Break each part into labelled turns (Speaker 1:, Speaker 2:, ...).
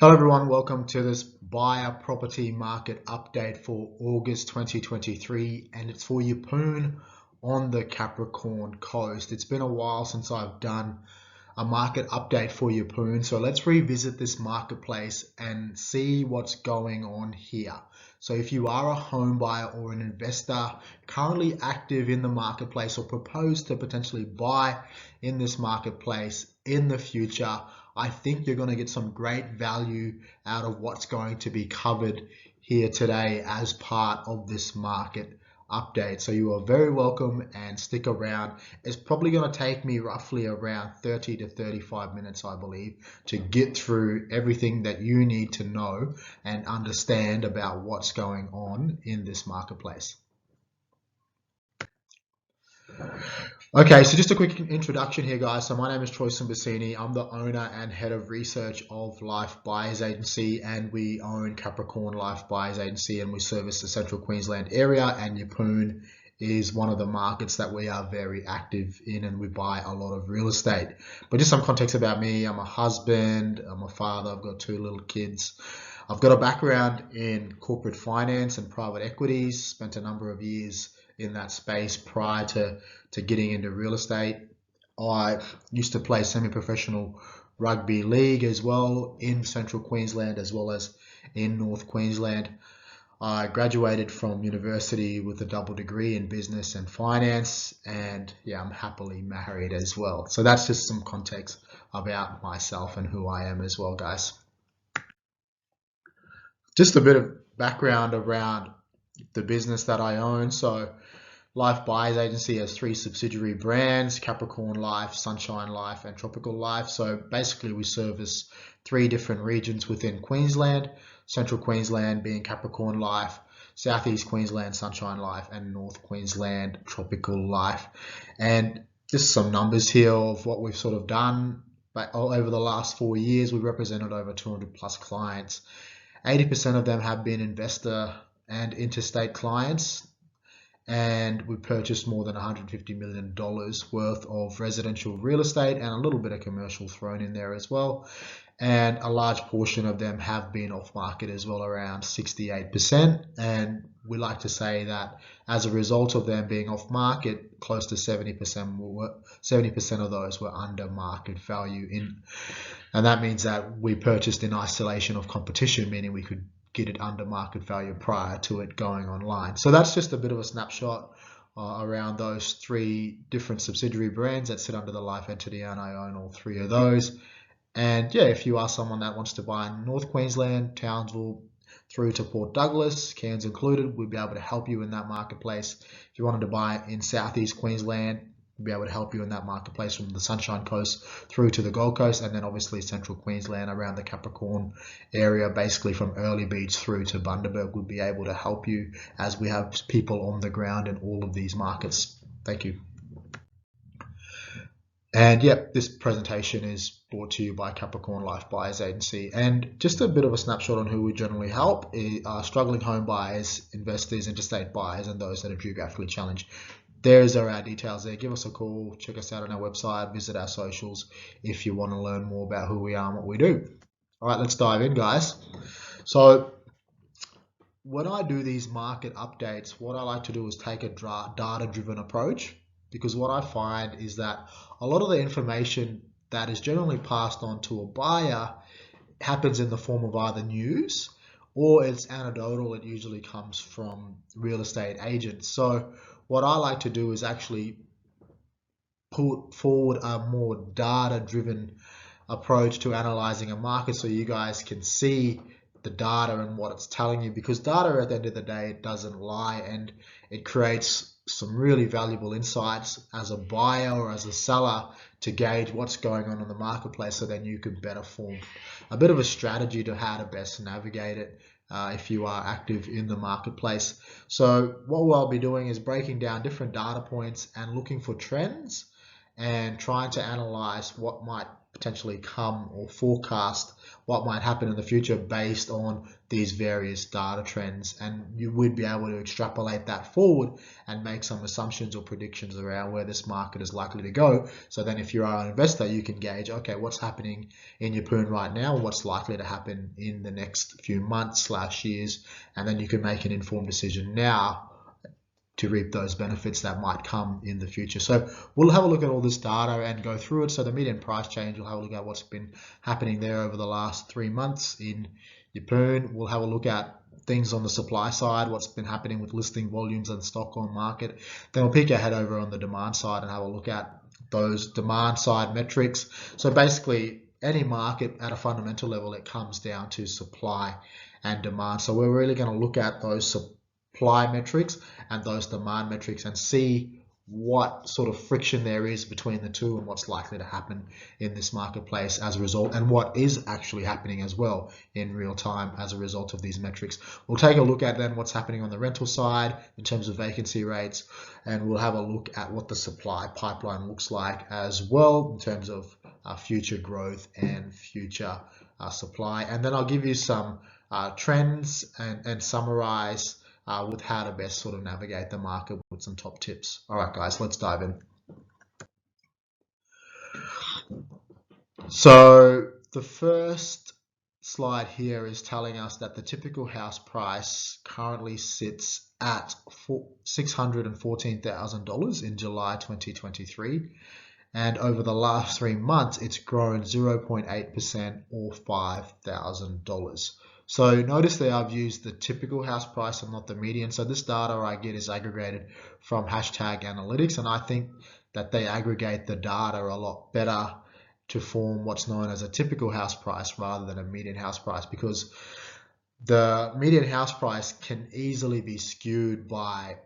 Speaker 1: Hello everyone, welcome to this buyer property market update for August 2023, and it's for Yeppoon on the Capricorn coast. It's been a while since I've done a market update for Yeppoon, so let's revisit this marketplace and see what's going on here. So if you are a home buyer or an investor currently active in the marketplace or propose to potentially buy in this marketplace in the future, I think you're going to get some great value out of what's going to be covered here today as part of this market update. So you are very welcome and stick around. It's probably going to take me roughly around 30 to 35 minutes, I believe, to get through everything that you need to know and understand about what's going on in this marketplace. Okay, so just a quick introduction here, guys. So my name is Troy Simbassini. I'm the owner and head of research of Life Buyers Agency, and we own Capricorn Life Buyers Agency, and we service the Central Queensland area, and Yeppoon is one of the markets that we are very active in, and we buy a lot of real estate. But just some context about me: I'm a husband, I'm a father, I've got 2 little kids. I've got a background in corporate finance and private equities, spent a number of years in that space prior to getting into real estate. I used to play semi-professional rugby league as well in Central Queensland as well as in North Queensland. I graduated from university with a double degree in business and finance, and yeah, I'm happily married as well. So that's just some context about myself and who I am as well, guys. Just a bit of background around the business that I own. So Life Buyers Agency has 3 subsidiary brands: Capricorn Life, Sunshine Life, and Tropical Life. So basically we service 3 different regions within Queensland: Central Queensland being Capricorn Life, Southeast Queensland Sunshine Life, and North Queensland Tropical Life. And just some numbers here of what we've sort of done. But over the last 4 years, we've represented over 200 plus clients. 80% of them have been investor and interstate clients, and we purchased more than $150 million worth of residential real estate and a little bit of commercial thrown in there as well. And a large portion of them have been off market as well, around 68%. And we like to say that as a result of them being off market, close to 70% of those were under market value and that means that we purchased in isolation of competition, meaning we could get it under market value prior to it going online. So that's just a bit of a snapshot around those 3 different subsidiary brands that sit under the life entity, and I own all 3 of those. And yeah, if you are someone that wants to buy in North Queensland, Townsville through to Port Douglas, Cairns included, we'll be able to help you in that marketplace. If you wanted to buy in Southeast Queensland, we'll be able to help you in that marketplace from the Sunshine Coast through to the Gold Coast, and then obviously Central Queensland around the Capricorn area, basically from Early Beach through to Bundaberg, would be able to help you, as we have people on the ground in all of these markets. Thank you. And yep, this presentation is brought to you by Capricorn Life Buyers Agency. And just a bit of a snapshot on who we generally help are struggling home buyers, investors, interstate buyers, and those that are geographically challenged. There's our details there. Give us a call, check us out on our website, visit our socials if you want to learn more about who we are and what we do. All right, let's dive in, guys. So when I do these market updates, what I like to do is take a data-driven approach, because what I find is that a lot of the information that is generally passed on to a buyer happens in the form of either news or it's anecdotal. It usually comes from real estate agents. So what I like to do is actually put forward a more data-driven approach to analyzing a market, so you guys can see the data and what it's telling you, because data at the end of the day, it doesn't lie, and it creates some really valuable insights as a buyer or as a seller to gauge what's going on in the marketplace, so then you can better form a bit of a strategy to how to best navigate it if you are active in the marketplace. So what we'll be doing is breaking down different data points and looking for trends and trying to analyze what might potentially come or forecast what might happen in the future based on these various data trends, and you would be able to extrapolate that forward and make some assumptions or predictions around where this market is likely to go. So then if you are an investor, you can gauge, okay, what's happening in Yeppoon right now, what's likely to happen in the next few months / years, and then you can make an informed decision now to reap those benefits that might come in the future. So we'll have a look at all this data and go through it. So the median price change, we'll have a look at what's been happening there over the last 3 months in Yeppoon. We'll have a look at things on the supply side, what's been happening with listing volumes and stock on market. Then we'll peek our head over on the demand side and have a look at those demand side metrics. So basically, any market at a fundamental level, it comes down to supply and demand. So we're really going to look at those supply metrics and those demand metrics and see what sort of friction there is between the two and what's likely to happen in this marketplace as a result, and what is actually happening as well in real time as a result of these metrics. We'll take a look at then what's happening on the rental side in terms of vacancy rates, and we'll have a look at what the supply pipeline looks like as well in terms of future growth and future supply. And then I'll give you some trends and summarize with how to best sort of navigate the market with some top tips. All right, guys, let's dive in. So the first slide here is telling us that the typical house price currently sits at $614,000 in July 2023. And over the last 3 months, it's grown 0.8% or $5,000. So notice that I've used the typical house price and not the median. So this data I get is aggregated from hashtag analytics, and I think that they aggregate the data a lot better to form what's known as a typical house price rather than a median house price, because the median house price can easily be skewed by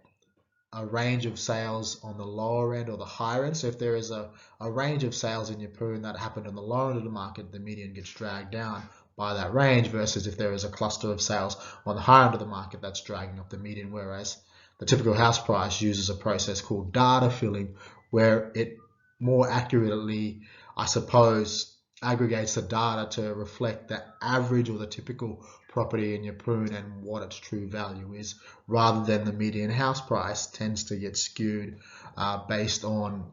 Speaker 1: a range of sales on the lower end or the higher end. So if there is a range of sales in Yeppoon that happened on the lower end of the market, the median gets dragged down by that range, versus if there is a cluster of sales on the higher end of the market, that's dragging up the median. Whereas the typical house price uses a process called data filling, where it more accurately, I suppose, aggregates the data to reflect the average or the typical property in Yeppoon and what its true value is, rather than the median house price tends to get skewed based on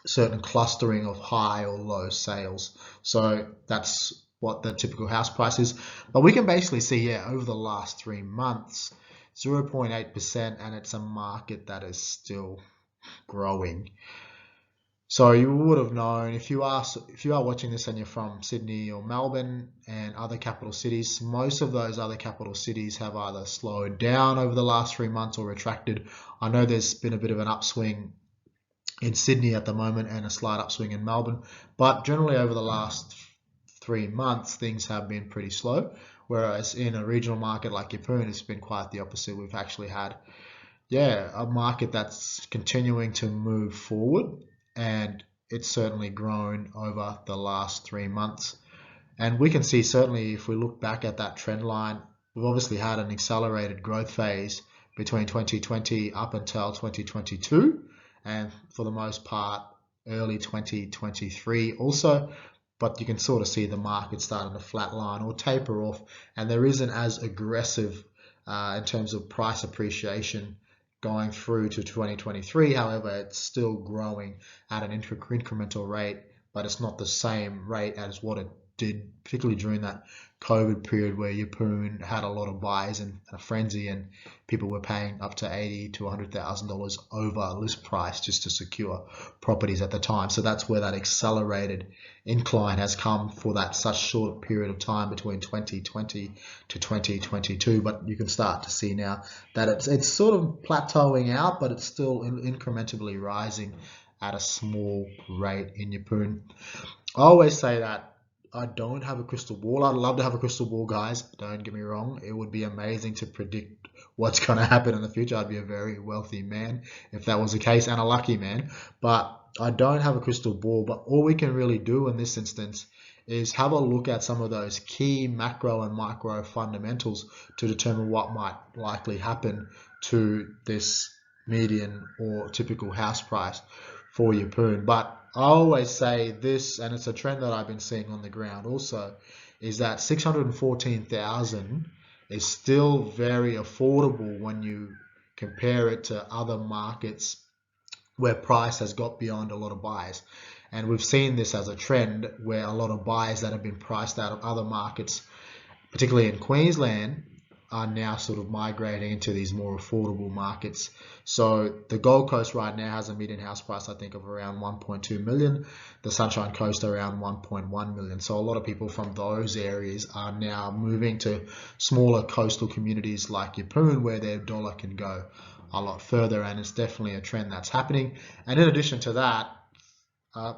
Speaker 1: certain clustering of high or low sales. So that's what the typical house price is. But we can basically see here over the last 3 months, 0.8%, and it's a market that is still growing. So you would have known, if you are watching this and you're from Sydney or Melbourne and other capital cities, most of those other capital cities have either slowed down over the last 3 months or retracted. I know there's been a bit of an upswing in Sydney at the moment and a slight upswing in Melbourne, but generally over the last 3 months things have been pretty slow, whereas in a regional market like Yeppoon, it's been quite the opposite. We've actually had a market that's continuing to move forward, and it's certainly grown over the last 3 months. And we can see, certainly if we look back at that trend line, we've obviously had an accelerated growth phase between 2020 up until 2022, and for the most part early 2023 also. But you can sort of see the market starting to flatline or taper off, and there isn't as aggressive in terms of price appreciation going through to 2023. However, it's still growing at an incremental rate, but it's not the same rate as what it did, particularly during that COVID period where Yeppoon had a lot of buys and a frenzy, and people were paying up to $80,000 to $100,000 over list price just to secure properties at the time. So that's where that accelerated incline has come for that such short period of time between 2020 to 2022. But you can start to see now that it's sort of plateauing out, but it's still incrementally rising at a small rate in Yeppoon. I always say that I don't have a crystal ball. I'd love to have a crystal ball, guys. Don't get me wrong. It would be amazing to predict what's going to happen in the future. I'd be a very wealthy man if that was the case, and a lucky man. But I don't have a crystal ball. But all we can really do in this instance is have a look at some of those key macro and micro fundamentals to determine what might likely happen to this median or typical house price for Yeppoon. But I always say this, and it's a trend that I've been seeing on the ground also, is that 614,000 is still very affordable when you compare it to other markets where price has got beyond a lot of buyers. And we've seen this as a trend where a lot of buyers that have been priced out of other markets, particularly in Queensland, are now sort of migrating into these more affordable markets. So the Gold Coast right now has a median house price, I think, of around 1.2 million. The Sunshine Coast around 1.1 million. So a lot of people from those areas are now moving to smaller coastal communities like Yeppoon, where their dollar can go a lot further, and it's definitely a trend that's happening. And in addition to that, uh,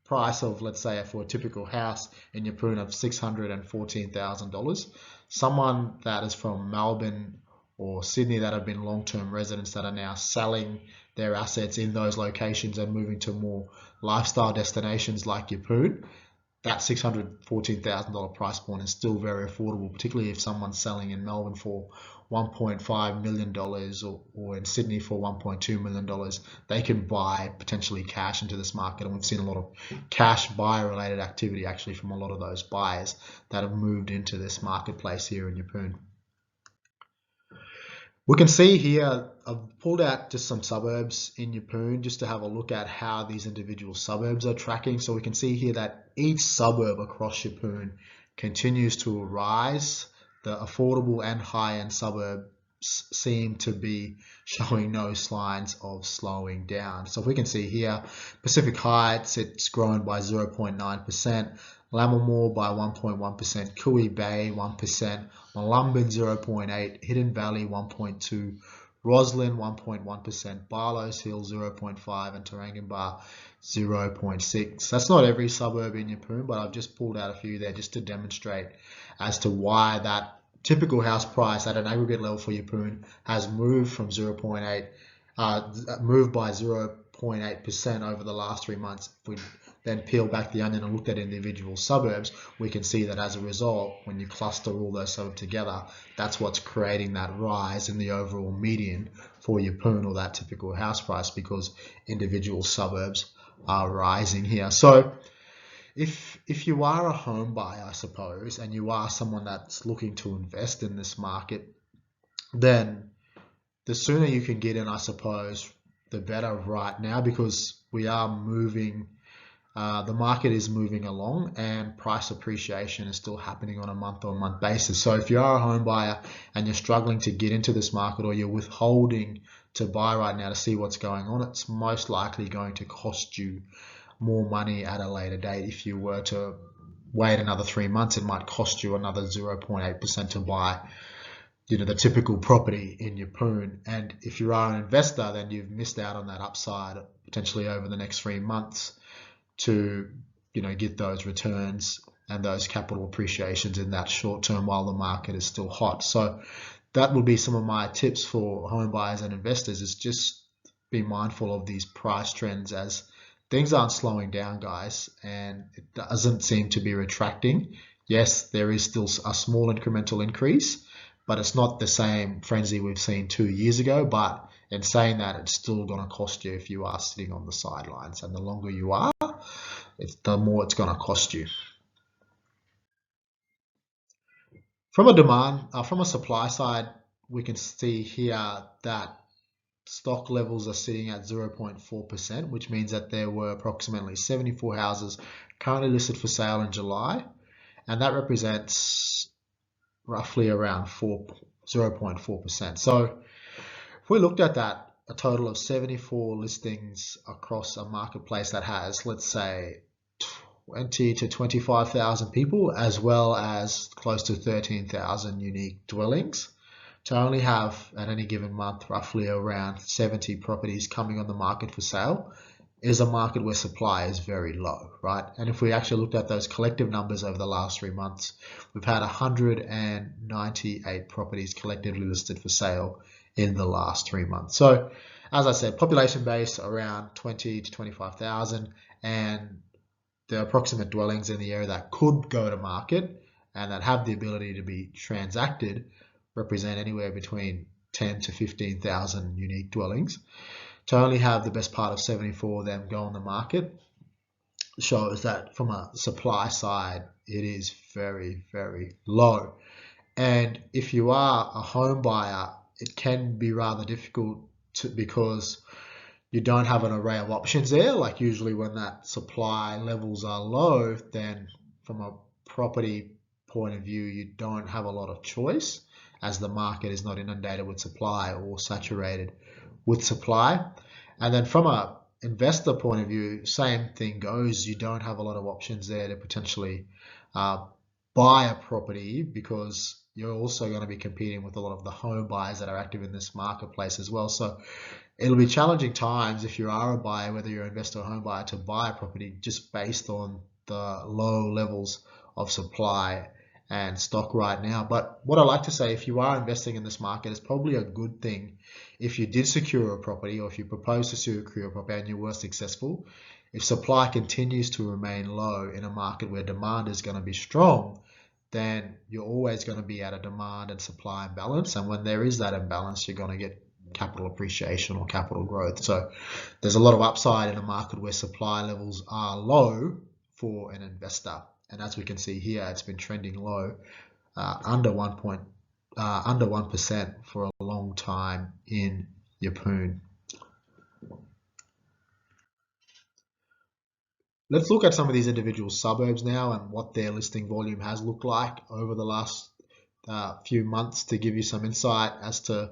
Speaker 1: price of, let's say, for a typical house in Yeppoon of $614,000, someone that is from Melbourne or Sydney that have been long-term residents that are now selling their assets in those locations and moving to more lifestyle destinations like Yeppoon, that $614,000 price point is still very affordable, particularly if someone's selling in Melbourne for $1.5 million or in Sydney for $1.2 million. They can buy potentially cash into this market, and we've seen a lot of cash buyer related activity actually from a lot of those buyers that have moved into this marketplace here in Yeppoon. We can see here, I've pulled out just some suburbs in Yeppoon just to have a look at how these individual suburbs are tracking. So we can see here that each suburb across Yeppoon continues to rise. The affordable and high-end suburbs seem to be showing no signs of slowing down. So if we can see here, Pacific Heights, it's grown by 0.9%. Lammermoor by 1.1%, Cooey Bay 1%, Mollumbin 0.8%, Hidden Valley 1.2%, Roslyn 1.1%, Barlows Hill 0.5%, and Taranganbar 0.6%. That's not every suburb in Yeppoon, but I've just pulled out a few there just to demonstrate as to why that typical house price at an aggregate level for Yeppoon has moved from 0.8%, moved by 0.8% over the last 3 months. If we then peel back the onion and look at individual suburbs, we can see that as a result, when you cluster all those suburbs together, that's what's creating that rise in the overall median for Yeppoon, or that typical house price, because individual suburbs are rising here. So if you are a home buyer, I suppose, and you are someone that's looking to invest in this market, then the sooner you can get in, I suppose, the better right now, because we are moving, the market is moving along, and price appreciation is still happening on a month-on-month basis. So if you are a home buyer and you're struggling to get into this market, or you're withholding to buy right now to see what's going on, it's most likely going to cost you more money at a later date. If you were to wait another 3 months, it might cost you another 0.8% to buy, the typical property in Yeppoon. And if you are an investor, then you've missed out on that upside potentially over the next 3 months to get those returns and those capital appreciations in that short term while the market is still hot. So that would be some of my tips for home buyers and investors, is just be mindful of these price trends, as things aren't slowing down, guys, and it doesn't seem to be retracting. Yes, there is still a small incremental increase, but it's not the same frenzy we've seen 2 years ago. But in saying that, it's still going to cost you if you are sitting on the sidelines, and the longer you are, the more it's going to cost you. From a supply side, we can see here that stock levels are sitting at 0.4%, which means that there were approximately 74 houses currently listed for sale in July, and that represents roughly around 0.4%. So if we looked at that, a total of 74 listings across a marketplace that has, let's say, 20 to 25,000 people, as well as close to 13,000 unique dwellings, to only have at any given month roughly around 70 properties coming on the market for sale is a market where supply is very low, right? And if we actually looked at those collective numbers over the last 3 months, we've had 198 properties collectively listed for sale in the last 3 months. So as I said, population base around 20 to 25,000, and the approximate dwellings in the area that could go to market and that have the ability to be transacted represent anywhere between 10 to 15,000 unique dwellings. To only have the best part of 74 of them go on the market shows that from a supply side, it is very, very low. And if you are a home buyer, it can be rather difficult because you don't have an array of options there. Like usually when that supply levels are low, then from a property point of view, you don't have a lot of choice as the market is not inundated with supply or saturated with supply. And then from a investor point of view, same thing goes. You don't have a lot of options there to potentially uh, buy a property because you're also going to be competing with a lot of the home buyers that are active in this marketplace as well. So it'll be challenging times if you are a buyer, whether you're an investor or home buyer, to buy a property just based on the low levels of supply and stock right now. But what I like to say, if you are investing in this market, it's probably a good thing if you did secure a property or if you propose to secure a property and you were successful. If supply continues to remain low in a market where demand is going to be strong, then you're always going to be at a demand and supply imbalance. And when there is that imbalance, you're going to get capital appreciation or capital growth. So there's a lot of upside in a market where supply levels are low for an investor. And as we can see here, it's been trending low, under 1% for a long time in Yeppoon. Let's look at some of these individual suburbs now and what their listing volume has looked like over the last few months to give you some insight as to,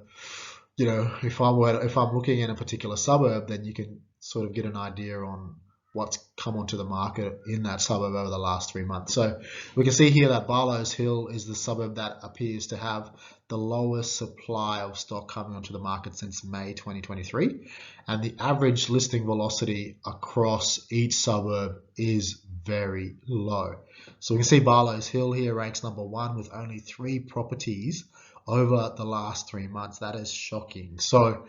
Speaker 1: if I'm looking in a particular suburb, then you can sort of get an idea on what's come onto the market in that suburb over the last 3 months. So we can see here that Barlows Hill is the suburb that appears to have the lowest supply of stock coming onto the market since May 2023. And the average listing velocity across each suburb is very low. So we can see Barlows Hill here ranks number 1 with only 3 properties over the last 3 months. That is shocking. So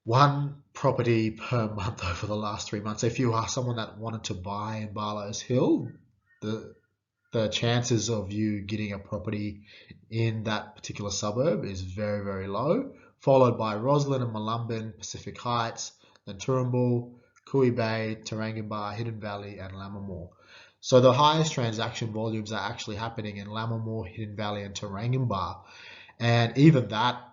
Speaker 1: 1 property per month over the last 3 months. If you are someone that wanted to buy in Barlows Hill, the chances of you getting a property in that particular suburb is very, very low, followed by Roslyn and Mullumbin, Pacific Heights, then Toowoomba, Cooey Bay, Tarangimbar, Hidden Valley, and Lammermoor. So the highest transaction volumes are actually happening in Lammermoor, Hidden Valley, and Tarangimbar. And even that,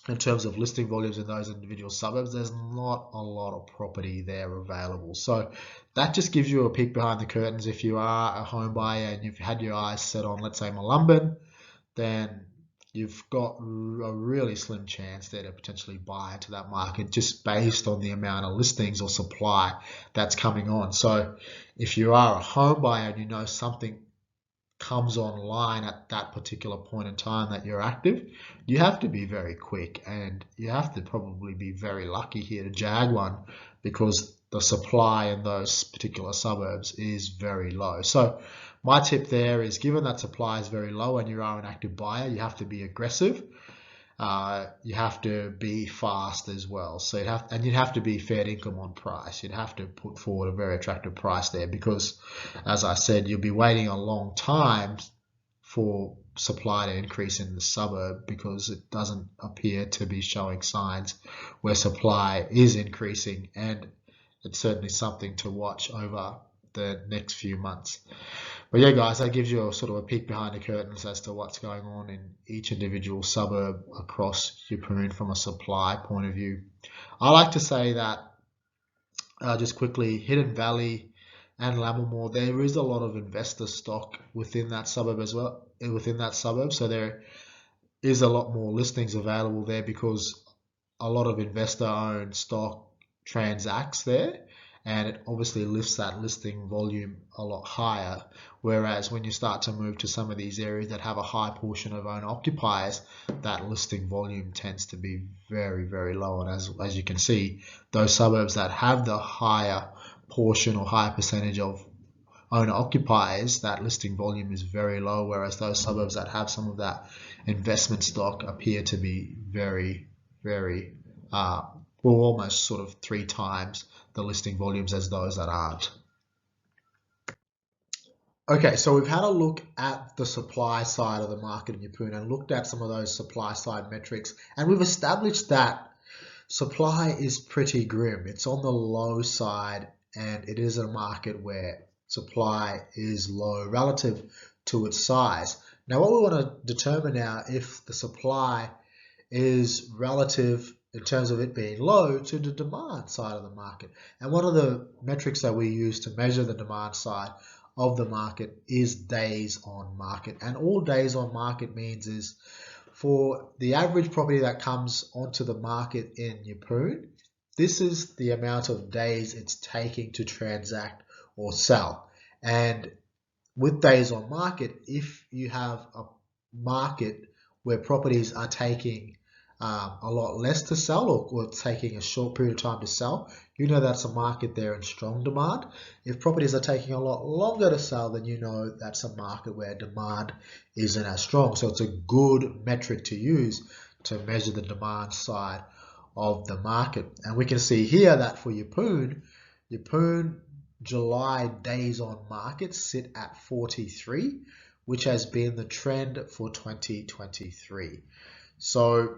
Speaker 1: in terms of listing volumes in those individual suburbs, there's not a lot of property there available. So that just gives you a peek behind the curtains. If you are a home buyer and you've had your eyes set on, let's say, Mullumbin, then you've got a really slim chance there to potentially buy into that market just based on the amount of listings or supply that's coming on. So if you are a home buyer and you know something comes online at that particular point in time that you're active, you have to be very quick and you have to probably be very lucky here to jag one because the supply in those particular suburbs is very low. So my tip there is, given that supply is very low and you are an active buyer, you have to be aggressive. You have to be fast as well. So you'd have to be fair income on price. You'd have to put forward a very attractive price there because, as I said, you'll be waiting a long time for supply to increase in the suburb because it doesn't appear to be showing signs where supply is increasing, and it's certainly something to watch over the next few months. But yeah, guys, that gives you a sort of a peek behind the curtains as to what's going on in each individual suburb across Yeppoon from a supply point of view. I like to say that, just quickly, Hidden Valley and Lammermoor, there is a lot of investor stock within that suburb as well, so there is a lot more listings available there because a lot of investor-owned stock transacts there, and it obviously lifts that listing volume a lot higher. Whereas when you start to move to some of these areas that have a high portion of owner occupiers, that listing volume tends to be very, very low. And as you can see, those suburbs that have the higher portion or higher percentage of owner occupiers, that listing volume is very low, whereas those suburbs that have some of that investment stock appear to be very, very, almost sort of 3 times the listing volumes as those that aren't. Okay, so we've had a look at the supply side of the market in Yeppoon and looked at some of those supply side metrics, and we've established that supply is pretty grim. It's on the low side and it is a market where supply is low relative to its size. Now what we want to determine now if the supply is relative in terms of it being low to the demand side of the market. And one of the metrics that we use to measure the demand side of the market is days on market. And all days on market means is for the average property that comes onto the market in Yeppoon, this is the amount of days it's taking to transact or sell. And with days on market, if you have a market where properties are taking a lot less to sell or taking a short period of time to sell, you know that's a market there in strong demand. If properties are taking a lot longer to sell, then you know that's a market where demand isn't as strong. So it's a good metric to use to measure the demand side of the market. And we can see here that for Yeppoon July days on market sit at 43, which has been the trend for 2023. So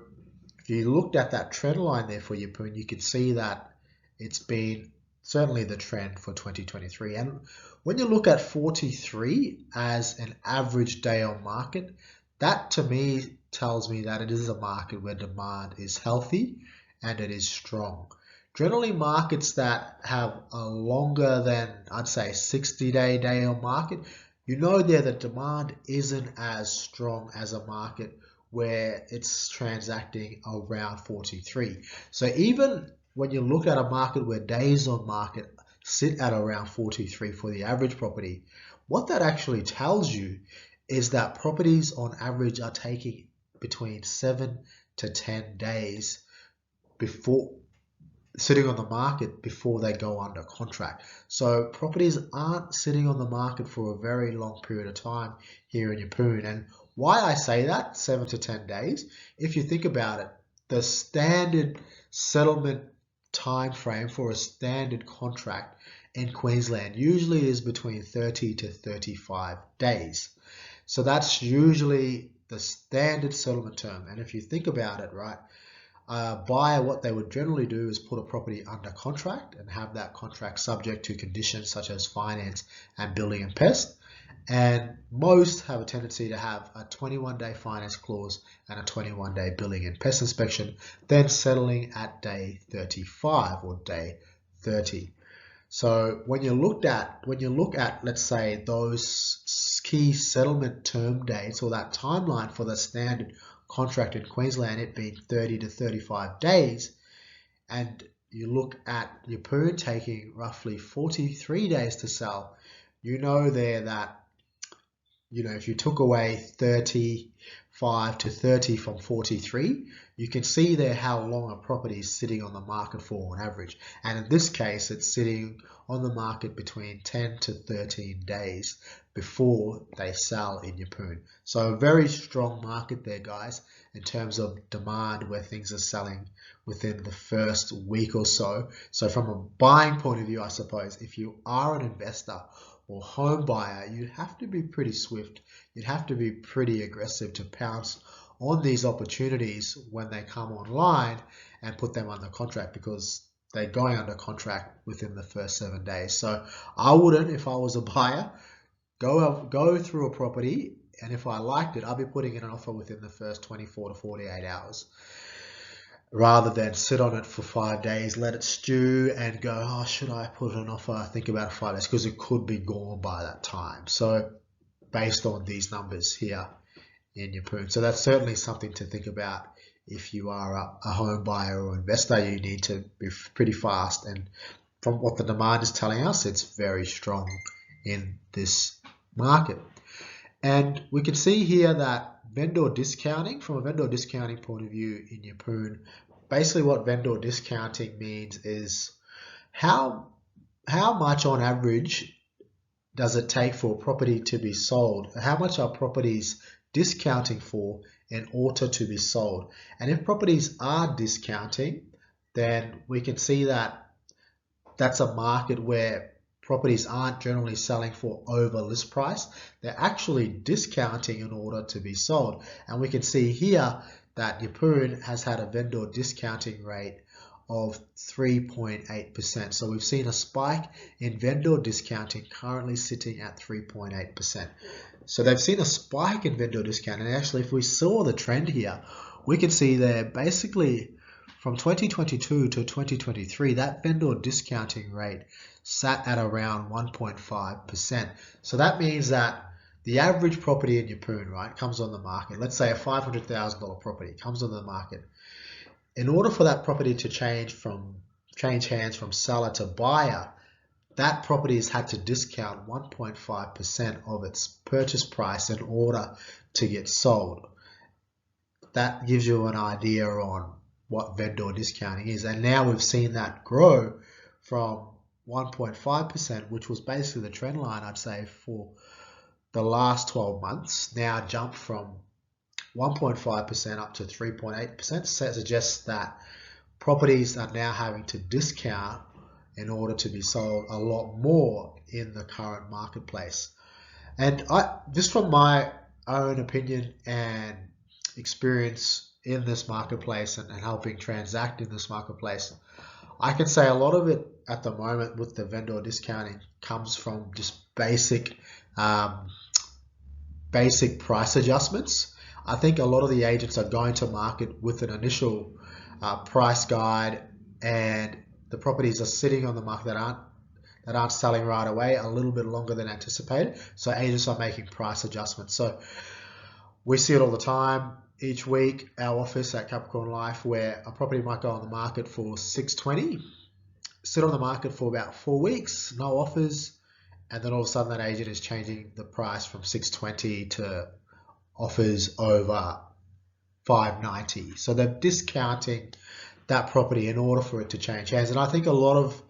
Speaker 1: if you looked at that trend line there for Yeppoon, you can see that it's been certainly the trend for 2023. And when you look at 43 as an average day on market, that to me tells me that it is a market where demand is healthy and it is strong. Generally, markets that have a longer than, I'd say, 60-day day on market, you know there the demand isn't as strong as a market where it's transacting around 43. So even when you look at a market where days on market sit at around 43 for the average property, what that actually tells you is that properties on average are taking between 7 to 10 days before sitting on the market before they go under contract. So properties aren't sitting on the market for a very long period of time here in Yeppoon. And why I say that, 7 to 10 days, if you think about it, the standard settlement time frame for a standard contract in Queensland usually is between 30 to 35 days. So that's usually the standard settlement term. And if you think about it, right, a buyer, what they would generally do is put a property under contract and have that contract subject to conditions such as finance and building and pest. And most have a tendency to have a 21-day finance clause and a 21-day building and pest inspection, then settling at day 35 or day 30. So when you look at, let's say, those key settlement term dates or that timeline for the standard contract in Queensland, it being 30 to 35 days, and you look at Yeppoon taking roughly 43 days to sell, you know there that, you know, if you took away 35 to 30 from 43, you can see there how long a property is sitting on the market for on average. And in this case, it's sitting on the market between 10 to 13 days before they sell in Yeppoon. So a very strong market there, guys, in terms of demand where things are selling within the first week or so. So from a buying point of view, I suppose, if you are an investor or home buyer, you'd have to be pretty swift. You'd have to be pretty aggressive to pounce on these opportunities when they come online and put them under contract, because they're going under contract within the first 7 days. So I wouldn't, if I was a buyer, go through a property, and if I liked it, I'll be putting in an offer within the first 24 to 48 hours. Rather than sit on it for 5 days, let it stew and go, oh, should I put an offer? Think about it 5 days, because it could be gone by that time. So based on these numbers here in Yeppoon. So that's certainly something to think about. If you are a home buyer or investor, you need to be pretty fast. And from what the demand is telling us, it's very strong in this market. And we can see here that vendor discounting, from a vendor discounting point of view in Yeppoon, basically what vendor discounting means is how much on average does it take for a property to be sold? How much are properties discounting for in order to be sold? And if properties are discounting, then we can see that that's a market where properties aren't generally selling for over list price. They're actually discounting in order to be sold. And we can see here that Yeppoon has had a vendor discounting rate of 3.8%. So we've seen a spike in vendor discounting, currently sitting at 3.8%. So they've seen a spike in vendor discounting. And actually, if we saw the trend here, we can see there basically from 2022 to 2023, that vendor discounting rate sat at around 1.5%. So that means that the average property in Yeppoon, right, comes on the market. Let's say a $500,000 property comes on the market. In order for that property to change hands from seller to buyer, that property has had to discount 1.5% of its purchase price in order to get sold. That gives you an idea on what vendor discounting is. And now we've seen that grow from 1.5%, which was basically the trend line, I'd say, for the last 12 months, now jumped from 1.5% up to 3.8%. Suggests that properties are now having to discount in order to be sold a lot more in the current marketplace. And just from my own opinion and experience in this marketplace and helping transact in this marketplace, I can say a lot of it at the moment with the vendor discounting comes from just basic price adjustments. I think a lot of the agents are going to market with an initial price guide, and the properties are sitting on the market that aren't selling right away a little bit longer than anticipated. So agents are making price adjustments. So we see it all the time. Each week, our office at Capricorn Life, where a property might go on the market for $620, sit on the market for about 4 weeks, no offers, and then all of a sudden that agent is changing the price from $620 to offers over $590. So they're discounting that property in order for it to change hands. And I think a lot of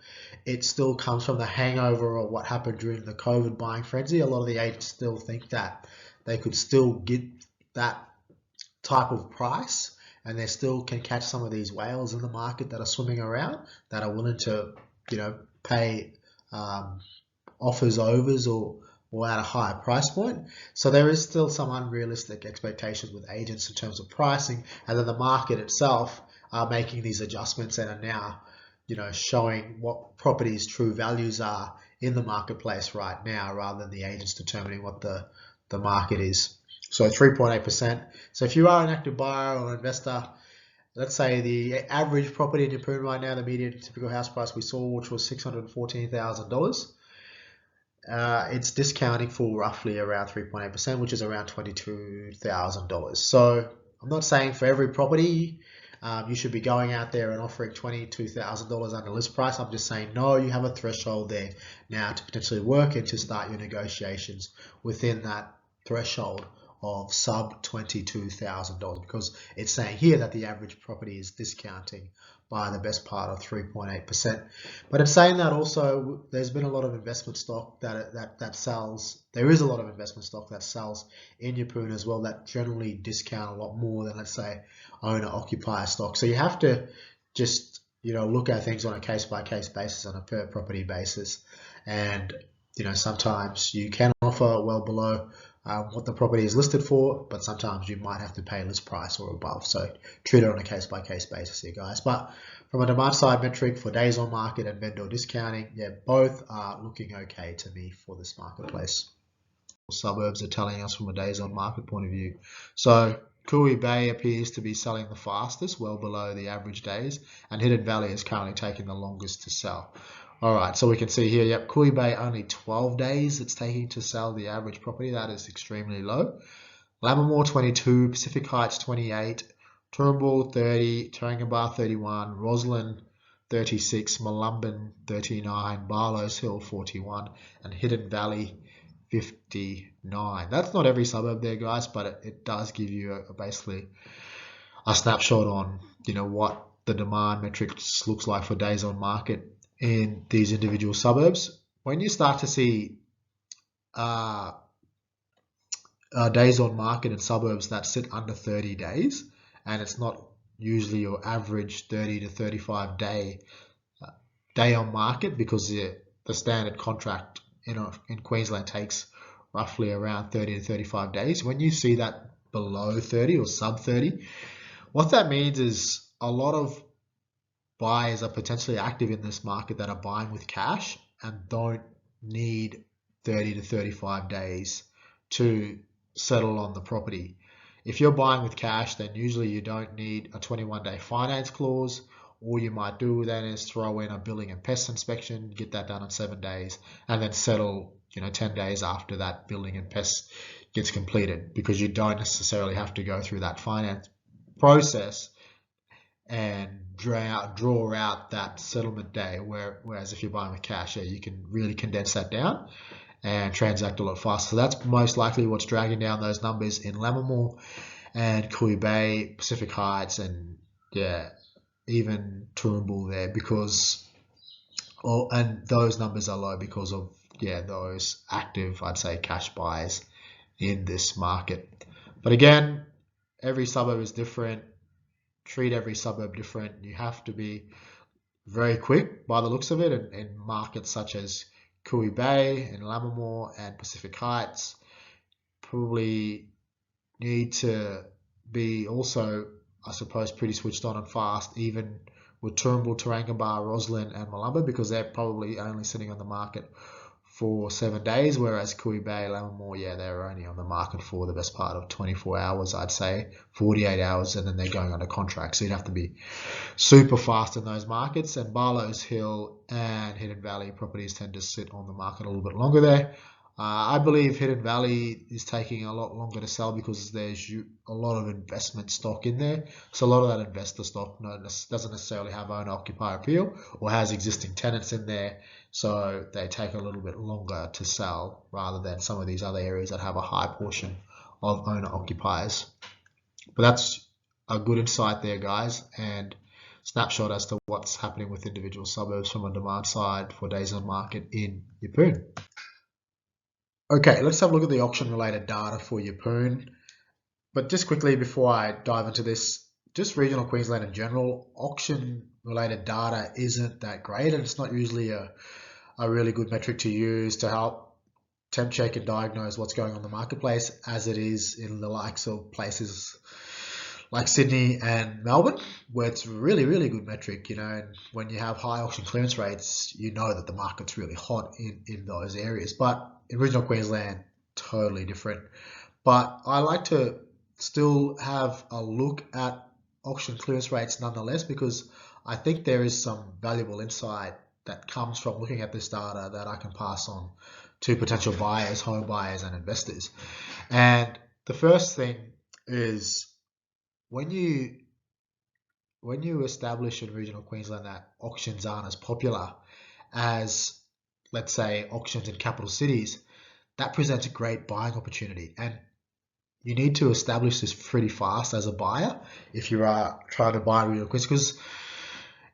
Speaker 1: it still comes from the hangover of what happened during the COVID buying frenzy. A lot of the agents still think that they could still get that type of price, and they still can catch some of these whales in the market that are swimming around that are willing to, pay offers overs or at a higher price point. So there is still some unrealistic expectations with agents in terms of pricing, and then the market itself are making these adjustments and are now, showing what properties' true values are in the marketplace right now, rather than the agents determining what the market is. So 3.8%. So if you are an active buyer or investor, let's say the average property in Yeppoon right now, the median typical house price we saw, which was $614,000, it's discounting for roughly around 3.8%, which is around $22,000. So I'm not saying for every property you should be going out there and offering $22,000 under list price. I'm just saying, no, you have a threshold there now to potentially work and to start your negotiations within that threshold of sub $22,000, because it's saying here that the average property is discounting by the best part of 3.8%. But it's saying that also there's been a lot of investment stock that sells. There is a lot of investment stock that sells in Yeppoon as well that generally discount a lot more than, let's say, owner-occupier stock. So you have to just look at things on a case-by-case basis, on a per property basis, and sometimes you can offer well below what the property is listed for, but sometimes you might have to pay list price or above. So treat it on a case-by-case basis here, guys. But from a demand side metric for days on market and vendor discounting, yeah, both are looking okay to me for this marketplace. Suburbs are telling us from a days on market point of view. So Kui Bay appears to be selling the fastest, well below the average days, and Hidden Valley is currently taking the longest to sell. All right, so we can see here, yep, Kui Bay only 12 days it's taking to sell the average property. That is extremely low. Lammermoor 22, Pacific Heights 28, Toowoomba 30, Tarangaba 31, Roslyn 36, Mullumbin 39, Barlow's Hill 41, and Hidden Valley 59. That's not every suburb there, guys, but it does give you basically a snapshot on what the demand metrics looks like for days on market in these individual suburbs. When you start to see days on market in suburbs that sit under 30 days, and it's not usually your average 30 to 35 day on market, because the standard contract in Queensland takes roughly around 30 to 35 days. When you see that below 30 or sub 30, what that means is a lot of buyers are potentially active in this market that are buying with cash and don't need 30 to 35 days to settle on the property. If you're buying with cash, then usually you don't need a 21-day finance clause. All you might do then is throw in a building and pest inspection, get that done in 7 days, and then settle 10 days after that building and pest gets completed, because you don't necessarily have to go through that finance process and draw out that settlement day. Whereas if you're buying with cash, you can really condense that down and transact a lot faster. So that's most likely what's dragging down those numbers in Lammermoor and Kui Bay, Pacific Heights, and even Toowoomba there, and those numbers are low because of those active, I'd say, cash buys in this market. But again, every suburb is different. Treat every suburb different. You have to be very quick by the looks of it in markets such as Kui Bay and Lammermoor and Pacific Heights. Probably need to be also, I suppose, pretty switched on and fast, even with Toowoomba, Tarangaba, Roslyn and Malumba, because they're probably only sitting on the market for 7 days, whereas Kui Bay, Lammermoor, they're only on the market for the best part of 24 hours, I'd say, 48 hours, and then they're going under contract. So you'd have to be super fast in those markets. And Barlows Hill and Hidden Valley properties tend to sit on the market a little bit longer there. I believe Hidden Valley is taking a lot longer to sell because there's a lot of investment stock in there. So a lot of that investor stock doesn't necessarily have owner-occupier appeal or has existing tenants in there. So they take a little bit longer to sell rather than some of these other areas that have a high portion of owner-occupiers. But that's a good insight there, guys, and snapshot as to what's happening with individual suburbs from a demand side for days on market in Yeppoon. Okay, let's have a look at the auction-related data for Yeppoon. But just quickly before I dive into this, just regional Queensland in general, auction-related data isn't that great, and it's not usually a really good metric to use to help temp check and diagnose what's going on in the marketplace, as it is in the likes of places like Sydney and Melbourne, where it's really, really good metric, and when you have high auction clearance rates, you know that the market's really hot in those areas. But in regional Queensland, totally different. But I like to still have a look at auction clearance rates nonetheless, because I think there is some valuable insight that comes from looking at this data that I can pass on to potential buyers, home buyers and investors. And the first thing is, when you establish in regional Queensland that auctions aren't as popular as, let's say, auctions in capital cities, that presents a great buying opportunity. And you need to establish this pretty fast as a buyer if you are trying to buy regional Queensland, because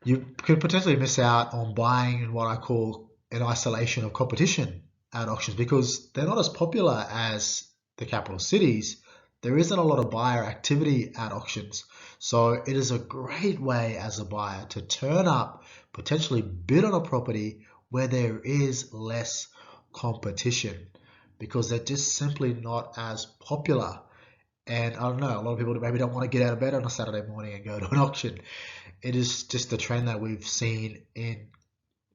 Speaker 1: you could potentially miss out on buying in what I call an isolation of competition at auctions, because they're not as popular as the capital cities. There isn't a lot of buyer activity at auctions. So it is a great way as a buyer to turn up, potentially bid on a property where there is less competition, because they're just simply not as popular. And I don't know, a lot of people maybe don't want to get out of bed on a Saturday morning and go to an auction. It is just the trend that we've seen in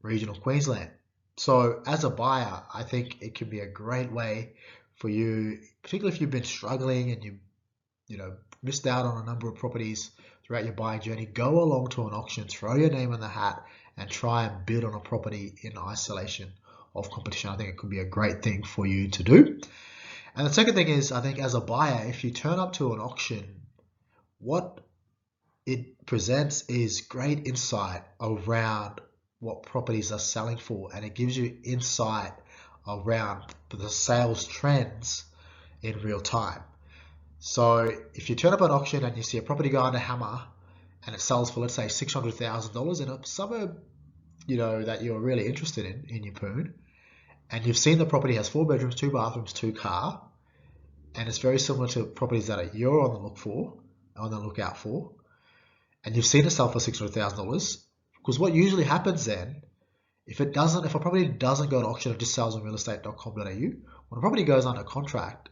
Speaker 1: regional Queensland. So as a buyer, I think it can be a great way for you, particularly if you've been struggling and you missed out on a number of properties throughout your buying journey. Go along to an auction, throw your name in the hat, and try and bid on a property in isolation of competition. I think it could be a great thing for you to do. And the second thing is, I think as a buyer, if you turn up to an auction, what it presents is great insight around what properties are selling for, and it gives you insight around the sales trends in real time. So if you turn up an auction and you see a property go under hammer and it sells for, let's say, $600,000 in a suburb, that you're really interested in Yeppoon, and you've seen the property has 4 bedrooms, 2 bathrooms, 2 car, and it's very similar to properties that you're on the lookout for, and you've seen it sell for $600,000, because what usually happens then, if a property doesn't go to auction, it just sells on realestate.com.au. When a property goes under contract,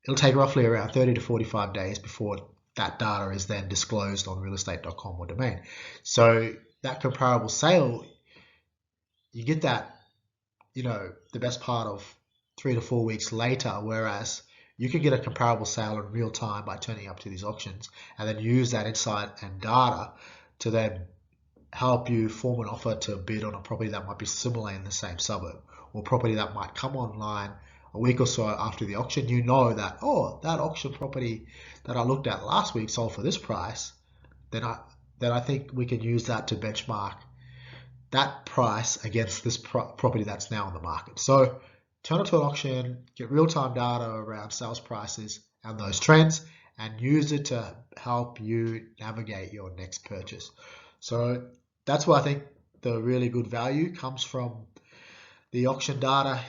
Speaker 1: it'll take roughly around 30 to 45 days before it that data is then disclosed on realestate.com or Domain. So that comparable sale, you get that, the best part of 3 to 4 weeks later, whereas you can get a comparable sale in real time by turning up to these auctions and then use that insight and data to then help you form an offer to bid on a property that might be similar in the same suburb, or property that might come online a week or so after the auction. You know that, oh, that auction property that I looked at last week sold for this price, then I think we can use that to benchmark that price against this property that's now on the market. So turn it to an auction, get real-time data around sales prices and those trends, and use it to help you navigate your next purchase. So that's where I think the really good value comes from, the auction data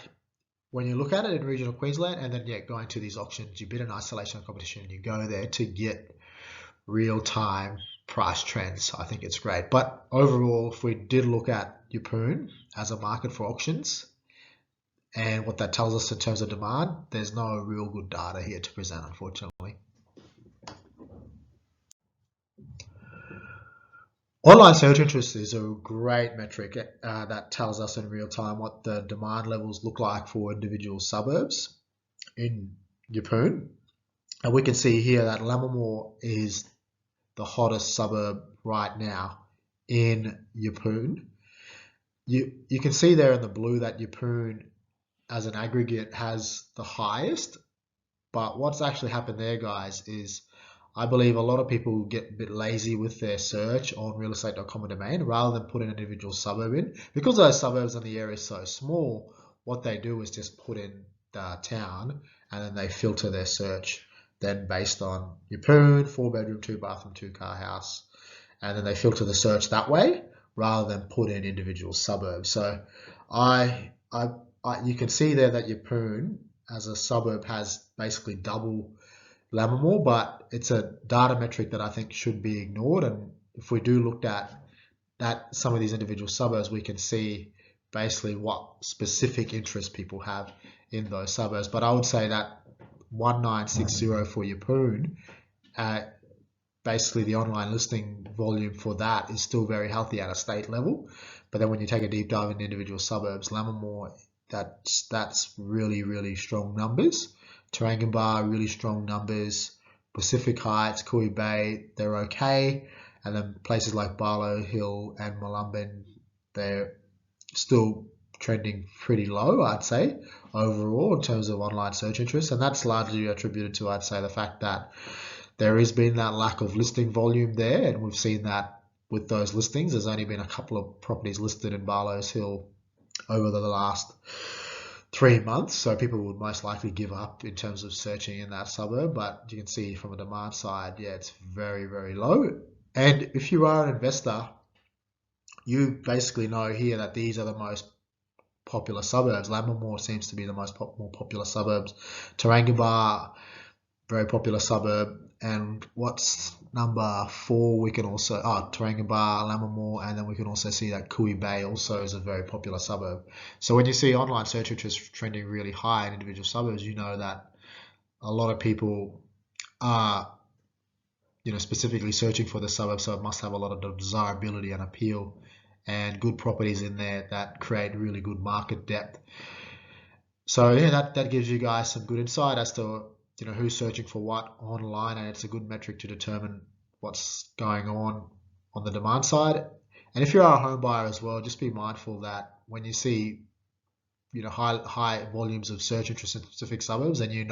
Speaker 1: when you look at it in regional Queensland, and then going to these auctions, you bid in isolation and competition, and you go there to get real-time price trends. I think it's great. But overall, if we did look at Yeppoon as a market for auctions and what that tells us in terms of demand, there's no real good data here to present, unfortunately. Online search interest is a great metric that tells us in real time what the demand levels look like for individual suburbs in Yeppoon. And we can see here that Lammermoor is the hottest suburb right now in Yeppoon. You can see there in the blue that Yeppoon as an aggregate has the highest, but what's actually happened there, guys, is I believe a lot of people get a bit lazy with their search on realestate.com and Domain rather than put an individual suburb in. Because those suburbs in the area is so small, what they do is just put in the town and then they filter their search then based on Yeppoon, 4-bedroom, 2-bathroom, 2-car house, and then they filter the search that way rather than put in individual suburbs. So you can see there that Yeppoon as a suburb has basically double Lammermoor, but it's a data metric that I think should be ignored. And if we do look at some of these individual suburbs, we can see basically what specific interest people have in those suburbs. But I would say that 1960 for Yeppoon, basically the online listing volume for that is still very healthy at a state level. But then when you take a deep dive into individual suburbs, Lammermoor, that's really, really strong numbers. Tarangaba, really strong numbers. Pacific Heights, Cooey Bay, they're okay. And then places like Barlow Hill and Mullumbin, they're still trending pretty low, I'd say, overall in terms of online search interest. And that's largely attributed to, I'd say, the fact that there has been that lack of listing volume there. And we've seen that with those listings. There's only been a couple of properties listed in Barlow Hill over the last 3 months, so people would most likely give up in terms of searching in that suburb. But you can see from a demand side, it's very, very low. And if you are an investor, you basically know here that these are the most popular suburbs. Lammermoor seems to be the more popular suburbs. Tarangaba, very popular suburb. And what's number 4? We can also Tarangaba, Lammermoor, and then we can also see that Cooey Bay also is a very popular suburb. So when you see online search interest trending really high in individual suburbs, you know that a lot of people are specifically searching for the suburb, so it must have a lot of desirability and appeal and good properties in there that create really good market depth. So that gives you guys some good insight as to who's searching for what online, and it's a good metric to determine what's going on the demand side. And if you're a home buyer as well, just be mindful that when you see high volumes of search interest in specific suburbs, and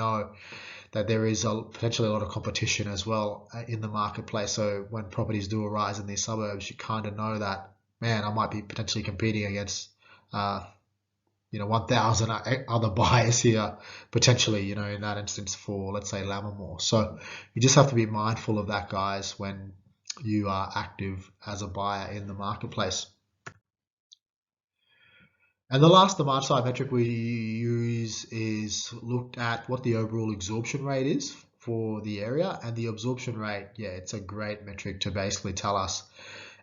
Speaker 1: that there is potentially a lot of competition as well in the marketplace. So when properties do arise in these suburbs, you kind of know that, man, I might be potentially competing against 1,000 other buyers here, potentially, in that instance for, let's say, Lammermoor. So you just have to be mindful of that, guys, when you are active as a buyer in the marketplace. And the last demand side metric we use is looked at what the overall absorption rate is for the area. And the absorption rate, it's a great metric to basically tell us,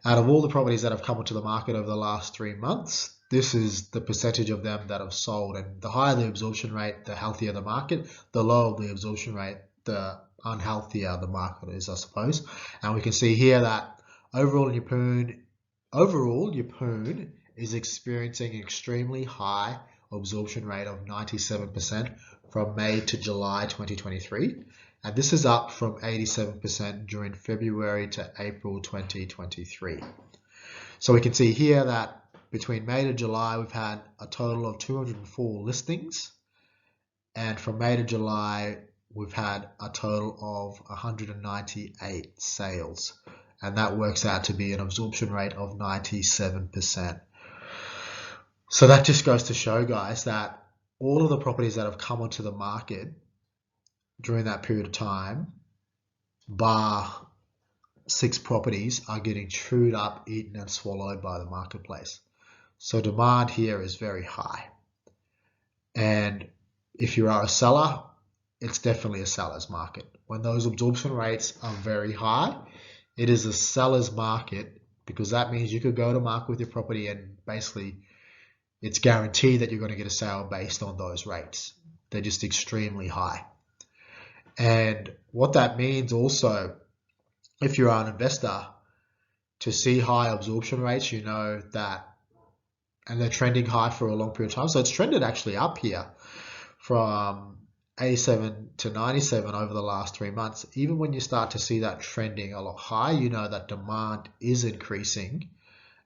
Speaker 1: out of all the properties that have come onto the market over the last 3 months, this is the percentage of them that have sold. And the higher the absorption rate, the healthier the market. The lower the absorption rate, the unhealthier the market is, I suppose. And we can see here that overall Yeppoon is experiencing an extremely high absorption rate of 97% from May to July 2023. And this is up from 87% during February to April 2023. So we can see here that between May to July, we've had a total of 204 listings. And from May to July, we've had a total of 198 sales. And that works out to be an absorption rate of 97%. So that just goes to show, guys, that all of the properties that have come onto the market during that period of time, bar 6 properties, are getting chewed up, eaten, and swallowed by the marketplace. So demand here is very high. And if you are a seller, it's definitely a seller's market. When those absorption rates are very high, it is a seller's market, because that means you could go to market with your property and basically it's guaranteed that you're going to get a sale based on those rates. They're just extremely high. And what that means also, if you're an investor, to see high absorption rates, you know that, and they're trending high for a long period of time. So it's trended actually up here from 87 to 97 over the last 3 months. Even when you start to see that trending a lot higher, you know that demand is increasing.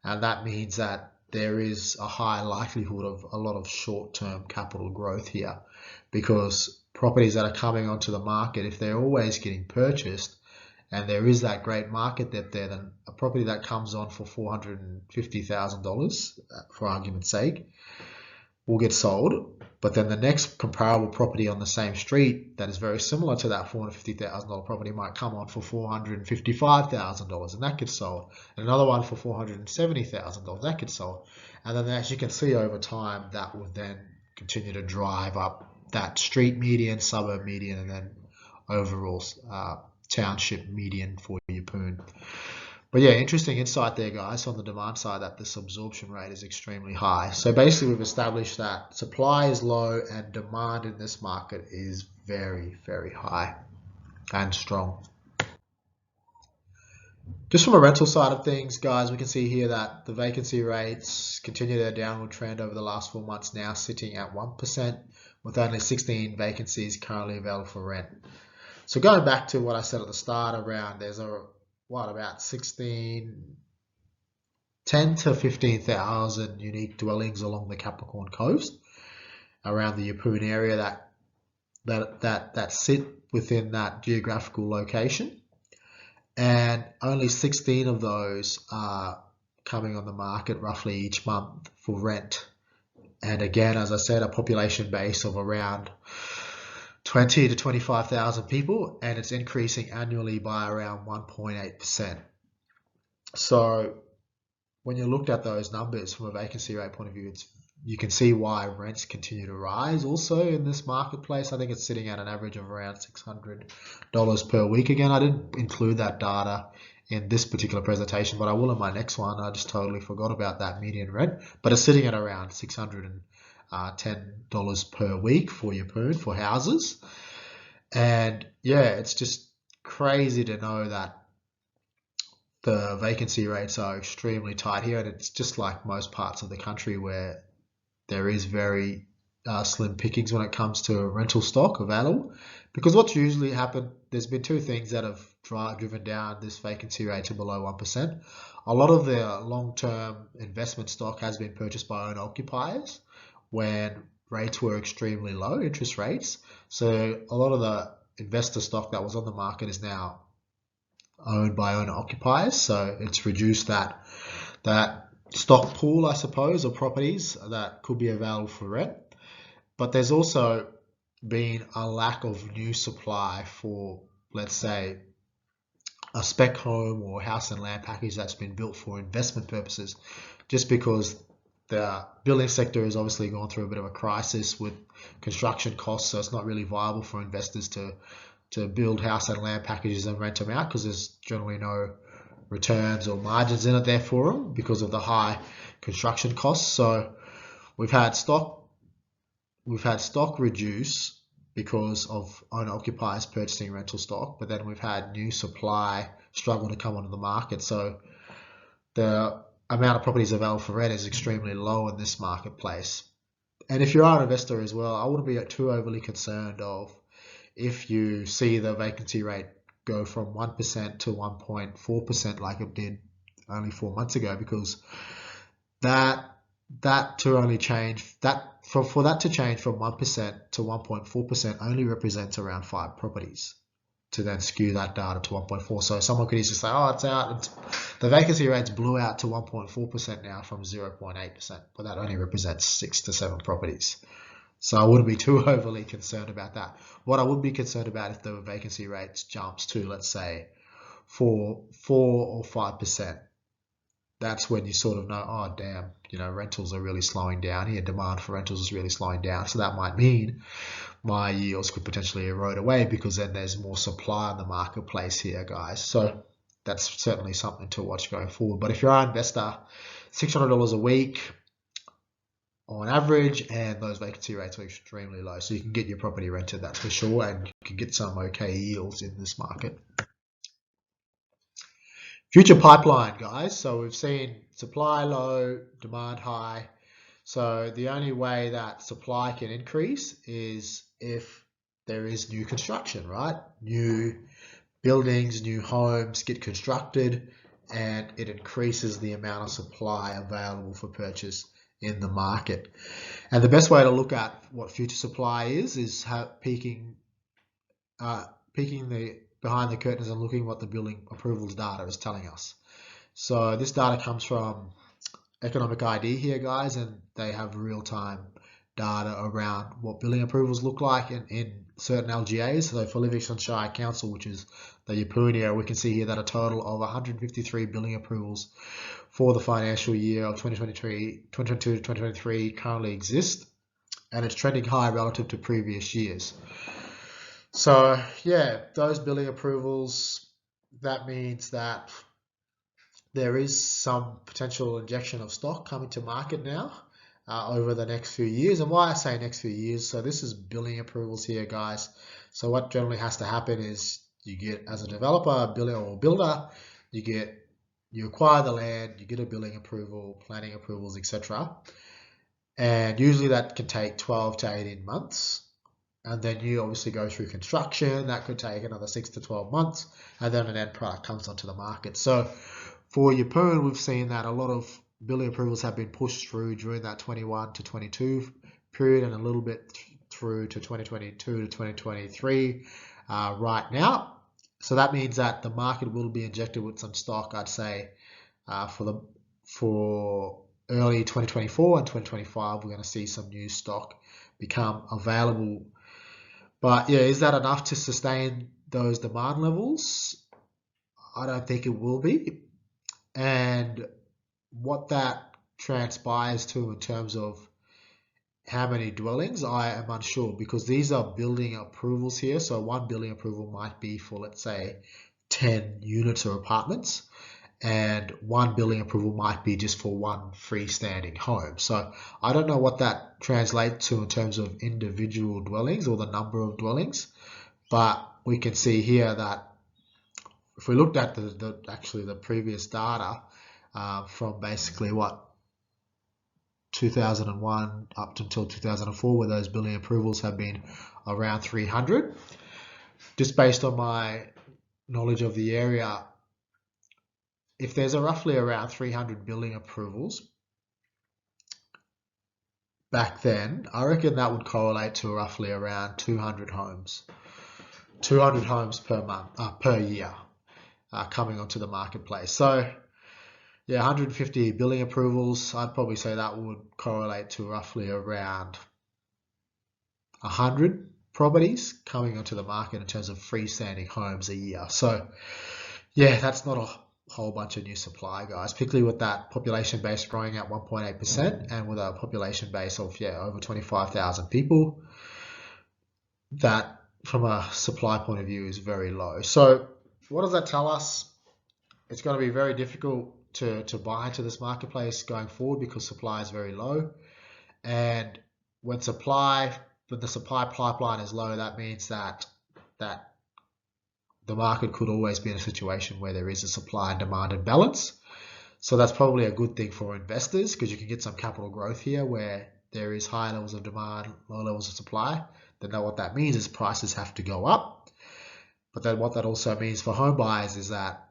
Speaker 1: And that means that there is a high likelihood of a lot of short-term capital growth here, because properties that are coming onto the market, if they're always getting purchased and there is that great market depth there, then a property that comes on for $450,000, for argument's sake, will get sold. But then the next comparable property on the same street that is very similar to that $450,000 property might come on for $455,000, and that gets sold. And another one for $470,000, that gets sold. And then as you can see over time, that will then continue to drive up that street median, suburb median, and then overall township median for Yeppoon. But yeah, interesting insight there, guys, on the demand side, that this absorption rate is extremely high. So basically we've established that supply is low and demand in this market is very, very high and strong. Just from a rental side of things, guys, we can see here that the vacancy rates continue their downward trend over the last 4 months, now sitting at 1%, with only 16 vacancies currently available for rent. So going back to what I said at the start around, there's about 10 to 15,000 unique dwellings along the Capricorn coast around the Yeppoon area that sit within that geographical location, and only 16 of those are coming on the market roughly each month for rent. And again, as I said, a population base of around 20 to 25,000 people, and it's increasing annually by around 1.8%. So when you looked at those numbers from a vacancy rate point of view, you can see why rents continue to rise also in this marketplace. I think it's sitting at an average of around $600 per week. Again, I didn't include that data in this particular presentation, but I will in my next one. I just totally forgot about that median rent, but it's sitting at around $610 per week for Yeppoon for houses. And yeah, it's just crazy to know that the vacancy rates are extremely tight here, and it's just like most parts of the country where there is very slim pickings when it comes to rental stock available. Because what's usually happened, there's been two things that have driven down this vacancy rate to below 1%. A lot of the long-term investment stock has been purchased by owner occupiers when rates were extremely low, interest rates. So a lot of the investor stock that was on the market is now owned by owner occupiers. So it's reduced that stock pool, I suppose, of properties that could be available for rent. But there's also been a lack of new supply for, let's say, a spec home or house and land package that's been built for investment purposes, just because the building sector has obviously gone through a bit of a crisis with construction costs. So it's not really viable for investors to build house and land packages and rent them out, because there's generally no returns or margins in it there for them because of the high construction costs. So we've had stock reduce because of owner-occupiers purchasing rental stock, but then we've had new supply struggle to come onto the market. So the amount of properties available for rent is extremely low in this marketplace. And if you are an investor as well, I wouldn't be too overly concerned of if you see the vacancy rate go from 1% to 1.4% like it did only 4 months ago, because that to only change that for that to change from 1% to 1.4% only represents around 5 properties to then skew that data to 1.4. So someone could easily say, oh, it's out. The vacancy rates blew out to 1.4% now from 0.8%, but that only represents 6 to 7 properties. So I wouldn't be too overly concerned about that. What I would be concerned about if the vacancy rates jumps to, let's say, 4 or 5%, that's when you sort of know, oh damn, rentals are really slowing down here. Demand for rentals is really slowing down. So that might mean my yields could potentially erode away, because then there's more supply in the marketplace here, guys. So that's certainly something to watch going forward. But if you're an investor, $600 a week on average, and those vacancy rates are extremely low. So you can get your property rented, that's for sure, and you can get some okay yields in this market. Future pipeline, guys. So we've seen supply low, demand high. So the only way that supply can increase is if there is new construction, right? New buildings, new homes get constructed, and it increases the amount of supply available for purchase in the market. And the best way to look at what future supply is peeking behind the curtains and looking what the building approvals data is telling us. So this data comes from Economic ID here, guys, and they have real-time data around what building approvals look like in certain LGAs. So for Livingston Shire Council, which is the Yeppoon area, we can see here that a total of 153 building approvals for the financial year of 2022 to 2023 currently exist, and it's trending high relative to previous years. So yeah, those building approvals, that means that there is some potential injection of stock coming to market now over the next few years. And why I say next few years, so this is building approvals here, guys. So what generally has to happen is you get, as a developer, builder, you acquire the land, you get a building approval, planning approvals, etc. And usually that can take 12 to 18 months. And then you obviously go through construction. That could take another 6 to 12 months. And then an end product comes onto the market. So for Yeppoon, we've seen that a lot of building approvals have been pushed through during that 21 to 22 period, and a little bit through to 2022 to 2023 right now. So that means that the market will be injected with some stock, I'd say, for early 2024 and 2025. We're going to see some new stock become available. But yeah, is that enough to sustain those demand levels? I don't think it will be. And what that transpires to in terms of how many dwellings, I am unsure, because these are building approvals here. So one building approval might be for, let's say, 10 units or apartments, and one building approval might be just for one freestanding home. So I don't know what that translates to in terms of individual dwellings or the number of dwellings, but we can see here that if we looked at the previous data from basically 2001 up until 2004, where those building approvals have been around 300, just based on my knowledge of the area, if there's roughly around 300 building approvals back then, I reckon that would correlate to roughly around 200 homes per year coming onto the marketplace. So yeah, 150 building approvals, I'd probably say that would correlate to roughly around 100 properties coming onto the market in terms of freestanding homes a year. So yeah, that's not a whole bunch of new supply, guys, particularly with that population base growing at 1.8% and with a population base of over 25,000 people. That from a supply point of view is very low. So what does that tell us? It's going to be very difficult to buy into this marketplace going forward because supply is very low. And when supply when the supply pipeline is low, that means that the market could always be in a situation where there is a supply and demand imbalance. So that's probably a good thing for investors because you can get some capital growth here where there is high levels of demand, low levels of supply. Then what that means is prices have to go up. But then what that also means for home buyers is that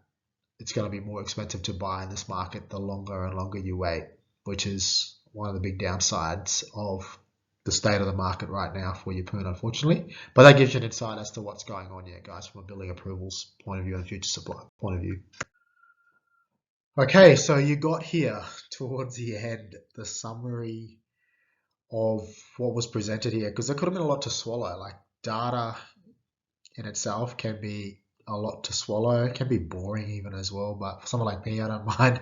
Speaker 1: it's going to be more expensive to buy in this market the longer and longer you wait, which is one of the big downsides of the state of the market right now for Yeppoon, unfortunately. But that gives you an insight as to what's going on here, guys, from a building approvals point of view and future supply point of view. Okay, so you got here towards the end the summary of what was presented here, because there could have been a lot to swallow. Like, data in itself can be a lot to swallow. It can be boring even as well, but for someone like me, I don't mind,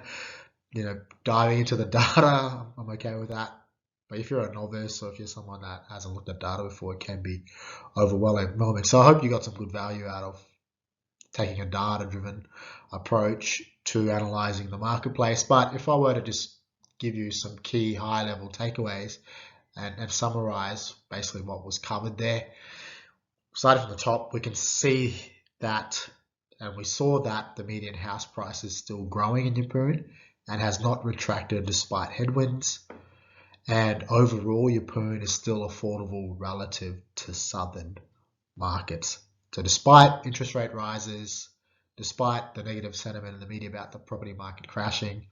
Speaker 1: diving into the data. I'm okay with that. But if you're a novice or if you're someone that hasn't looked at data before, it can be overwhelming. So I hope you got some good value out of taking a data-driven approach to analyzing the marketplace. But if I were to just give you some key high-level takeaways and summarize basically what was covered there, starting from the top, we can see that, and we saw that the median house price is still growing in Yeppoon and has not retracted despite headwinds. And overall, Yeppoon is still affordable relative to southern markets. So despite interest rate rises, despite the negative sentiment in the media about the property market crashing,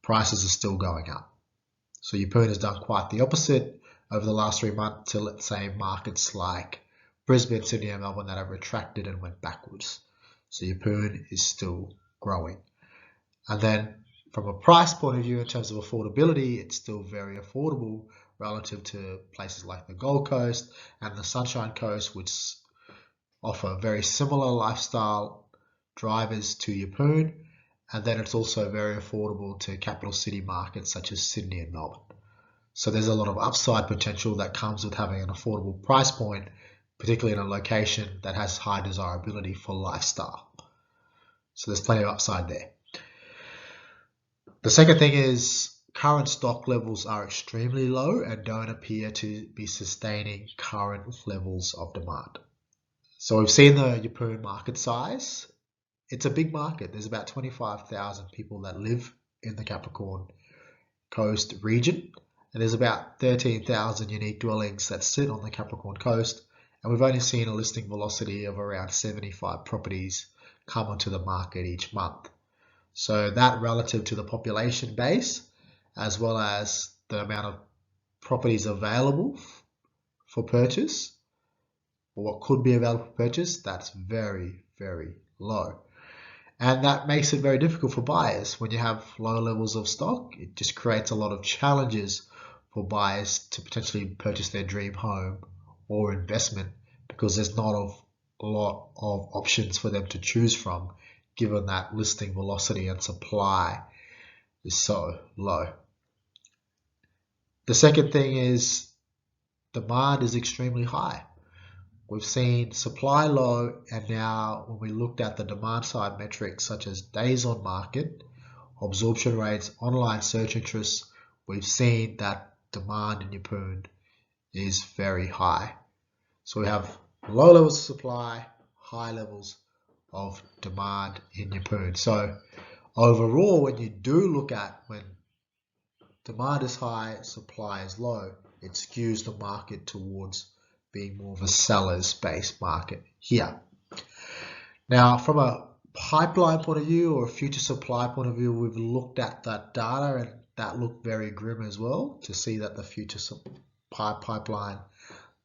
Speaker 1: prices are still going up. So Yeppoon has done quite the opposite over the last 3 months to, let's say, markets like Brisbane, Sydney and Melbourne that have retracted and went backwards. So Yeppoon is still growing. And then from a price point of view, in terms of affordability, it's still very affordable relative to places like the Gold Coast and the Sunshine Coast, which offer very similar lifestyle drivers to Yeppoon. And then it's also very affordable to capital city markets such as Sydney and Melbourne. So there's a lot of upside potential that comes with having an affordable price point, particularly in a location that has high desirability for lifestyle. So there's plenty of upside there. The second thing is current stock levels are extremely low and don't appear to be sustaining current levels of demand. So we've seen the Yeppoon market size. It's a big market. There's about 25,000 people that live in the Capricorn Coast region, and there's about 13,000 unique dwellings that sit on the Capricorn Coast, and we've only seen a listing velocity of around 75 properties come onto the market each month. So that relative to the population base, as well as the amount of properties available for purchase, or what could be available for purchase, that's very, very low. And that makes it very difficult for buyers. When you have low levels of stock, it just creates a lot of challenges for buyers to potentially purchase their dream home or investment, because there's not a lot of options for them to choose from, given that listing velocity and supply is so low. The second thing is demand is extremely high. We've seen supply low, and now when we looked at the demand side metrics such as days on market, absorption rates, online search interests, we've seen that demand in Yeppoon is very high. So we have low levels of supply, high levels of demand in Yeppoon. So overall, when you do look at when demand is high, supply is low, it skews the market towards being more of a seller's based market here. Now, from a pipeline point of view or a future supply point of view, we've looked at that data and that looked very grim as well, to see that the future supply pipeline,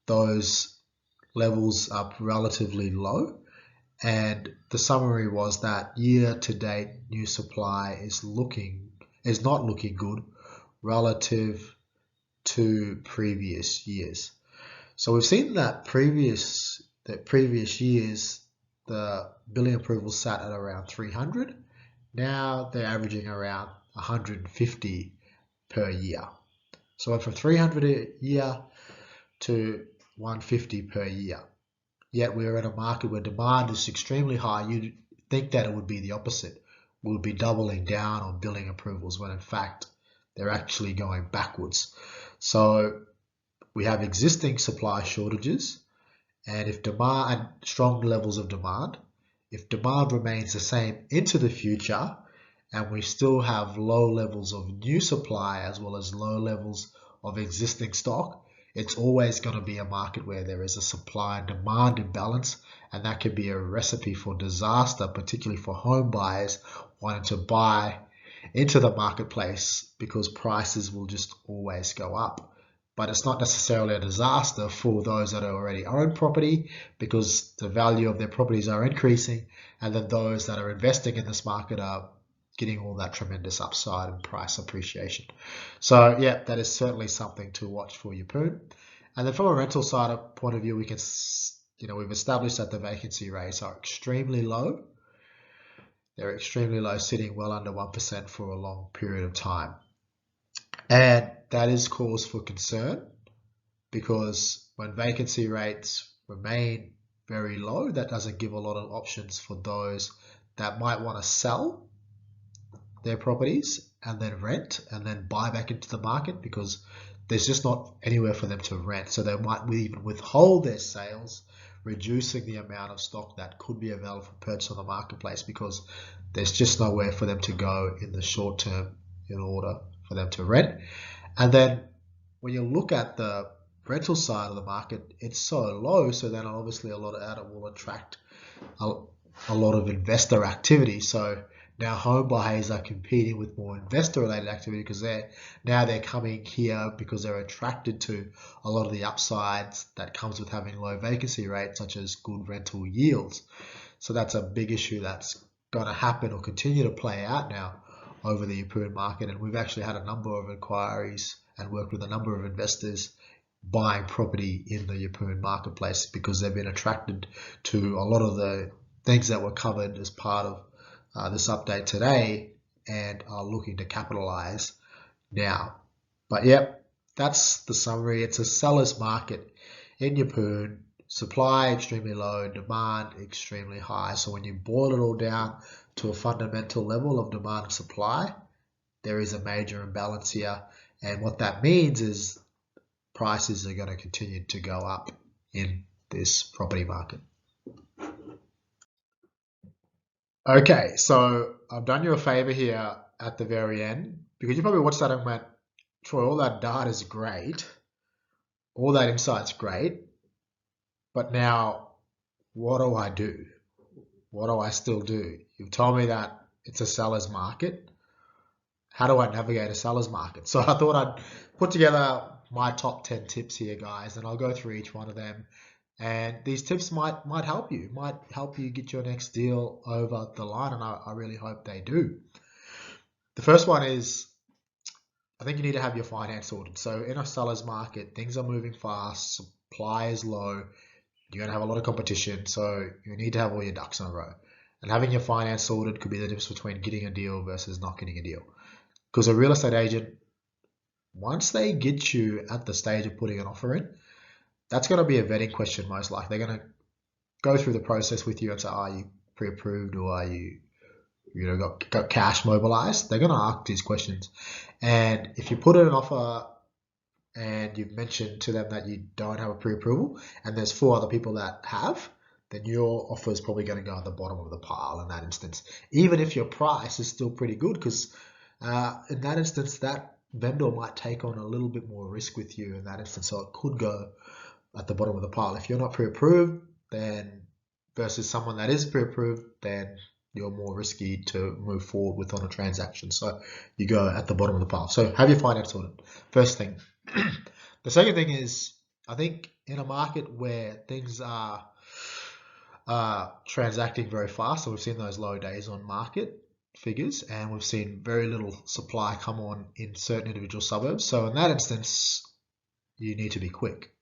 Speaker 1: those levels are relatively low. And the summary was that year to date new supply is not looking good relative to previous years. So we've seen that previous years the building approvals sat at around 300. Now they're averaging around 150 per year. So went from 300 a year to 150 per year. Yet we're in a market where demand is extremely high. You'd think that it would be the opposite. We'll be doubling down on building approvals when in fact they're actually going backwards. So we have existing supply shortages, and if demand and strong levels of demand, if demand remains the same into the future, and we still have low levels of new supply as well as low levels of existing stock, it's always going to be a market where there is a supply and demand imbalance, and that could be a recipe for disaster, particularly for home buyers wanting to buy into the marketplace, because prices will just always go up. But it's not necessarily a disaster for those that already own property, because the value of their properties are increasing, and then those that are investing in this market are getting all that tremendous upside and price appreciation. So yeah, that is certainly something to watch for Yeppoon. And then from a rental side of point of view, we can, we've established that the vacancy rates are extremely low. They're extremely low, sitting well under 1% for a long period of time. And that is cause for concern, because when vacancy rates remain very low, that doesn't give a lot of options for those that might want to sell their properties and then rent and then buy back into the market, because there's just not anywhere for them to rent. So they might even withhold their sales, reducing the amount of stock that could be available for purchase on the marketplace, because there's just nowhere for them to go in the short term in order for them to rent. And then when you look at the rental side of the market, it's so low, so then obviously a lot of that will attract a lot of investor activity. So now home buyers are competing with more investor related activity, because they're coming here because they're attracted to a lot of the upsides that comes with having low vacancy rates, such as good rental yields. So that's a big issue that's going to happen or continue to play out now over the Yeppoon market. And we've actually had a number of inquiries and worked with a number of investors buying property in the Yeppoon marketplace, because they've been attracted to a lot of the things that were covered as part of this update today, and are looking to capitalize now. But yep, that's the summary. It's a seller's market in Yeppoon. Supply extremely low, demand extremely high. So when you boil it all down to a fundamental level of demand and supply, there is a major imbalance here. And what that means is prices are going to continue to go up in this property market. Okay, so I've done you a favor here at the very end, because you probably watched that and went, Troy, all that data is great, all that insight's great, but now what do I do? What do I still do? You've told me that it's a seller's market. How do I navigate a seller's market? So I thought I'd put together my top 10 tips here, guys, and I'll go through each one of them. And these tips might help you, get your next deal over the line, and I really hope they do. The first one is, I think you need to have your finance sorted. So in a seller's market, things are moving fast, supply is low, you're going to have a lot of competition, so you need to have all your ducks in a row. And having your finance sorted could be the difference between getting a deal versus not getting a deal. Because a real estate agent, once they get you at the stage of putting an offer in, that's going to be a vetting question most likely. They're going to go through the process with you and say, are you pre-approved, or are you got cash mobilized? They're going to ask these questions. And if you put in an offer and you've mentioned to them that you don't have a pre-approval, and there's 4 other people that have, then your offer is probably going to go at the bottom of the pile in that instance, even if your price is still pretty good, because in that instance, that vendor might take on a little bit more risk with you in that instance, so it could go at the bottom of the pile. If you're not pre-approved, then versus someone that is pre-approved, then you're more risky to move forward with on a transaction. So you go at the bottom of the pile. So have your finance sorted. First thing. The second thing is, I think in a market where things are transacting very fast, so we've seen those low days on market figures, and we've seen very little supply come on in certain individual suburbs. So in that instance, you need to be quick.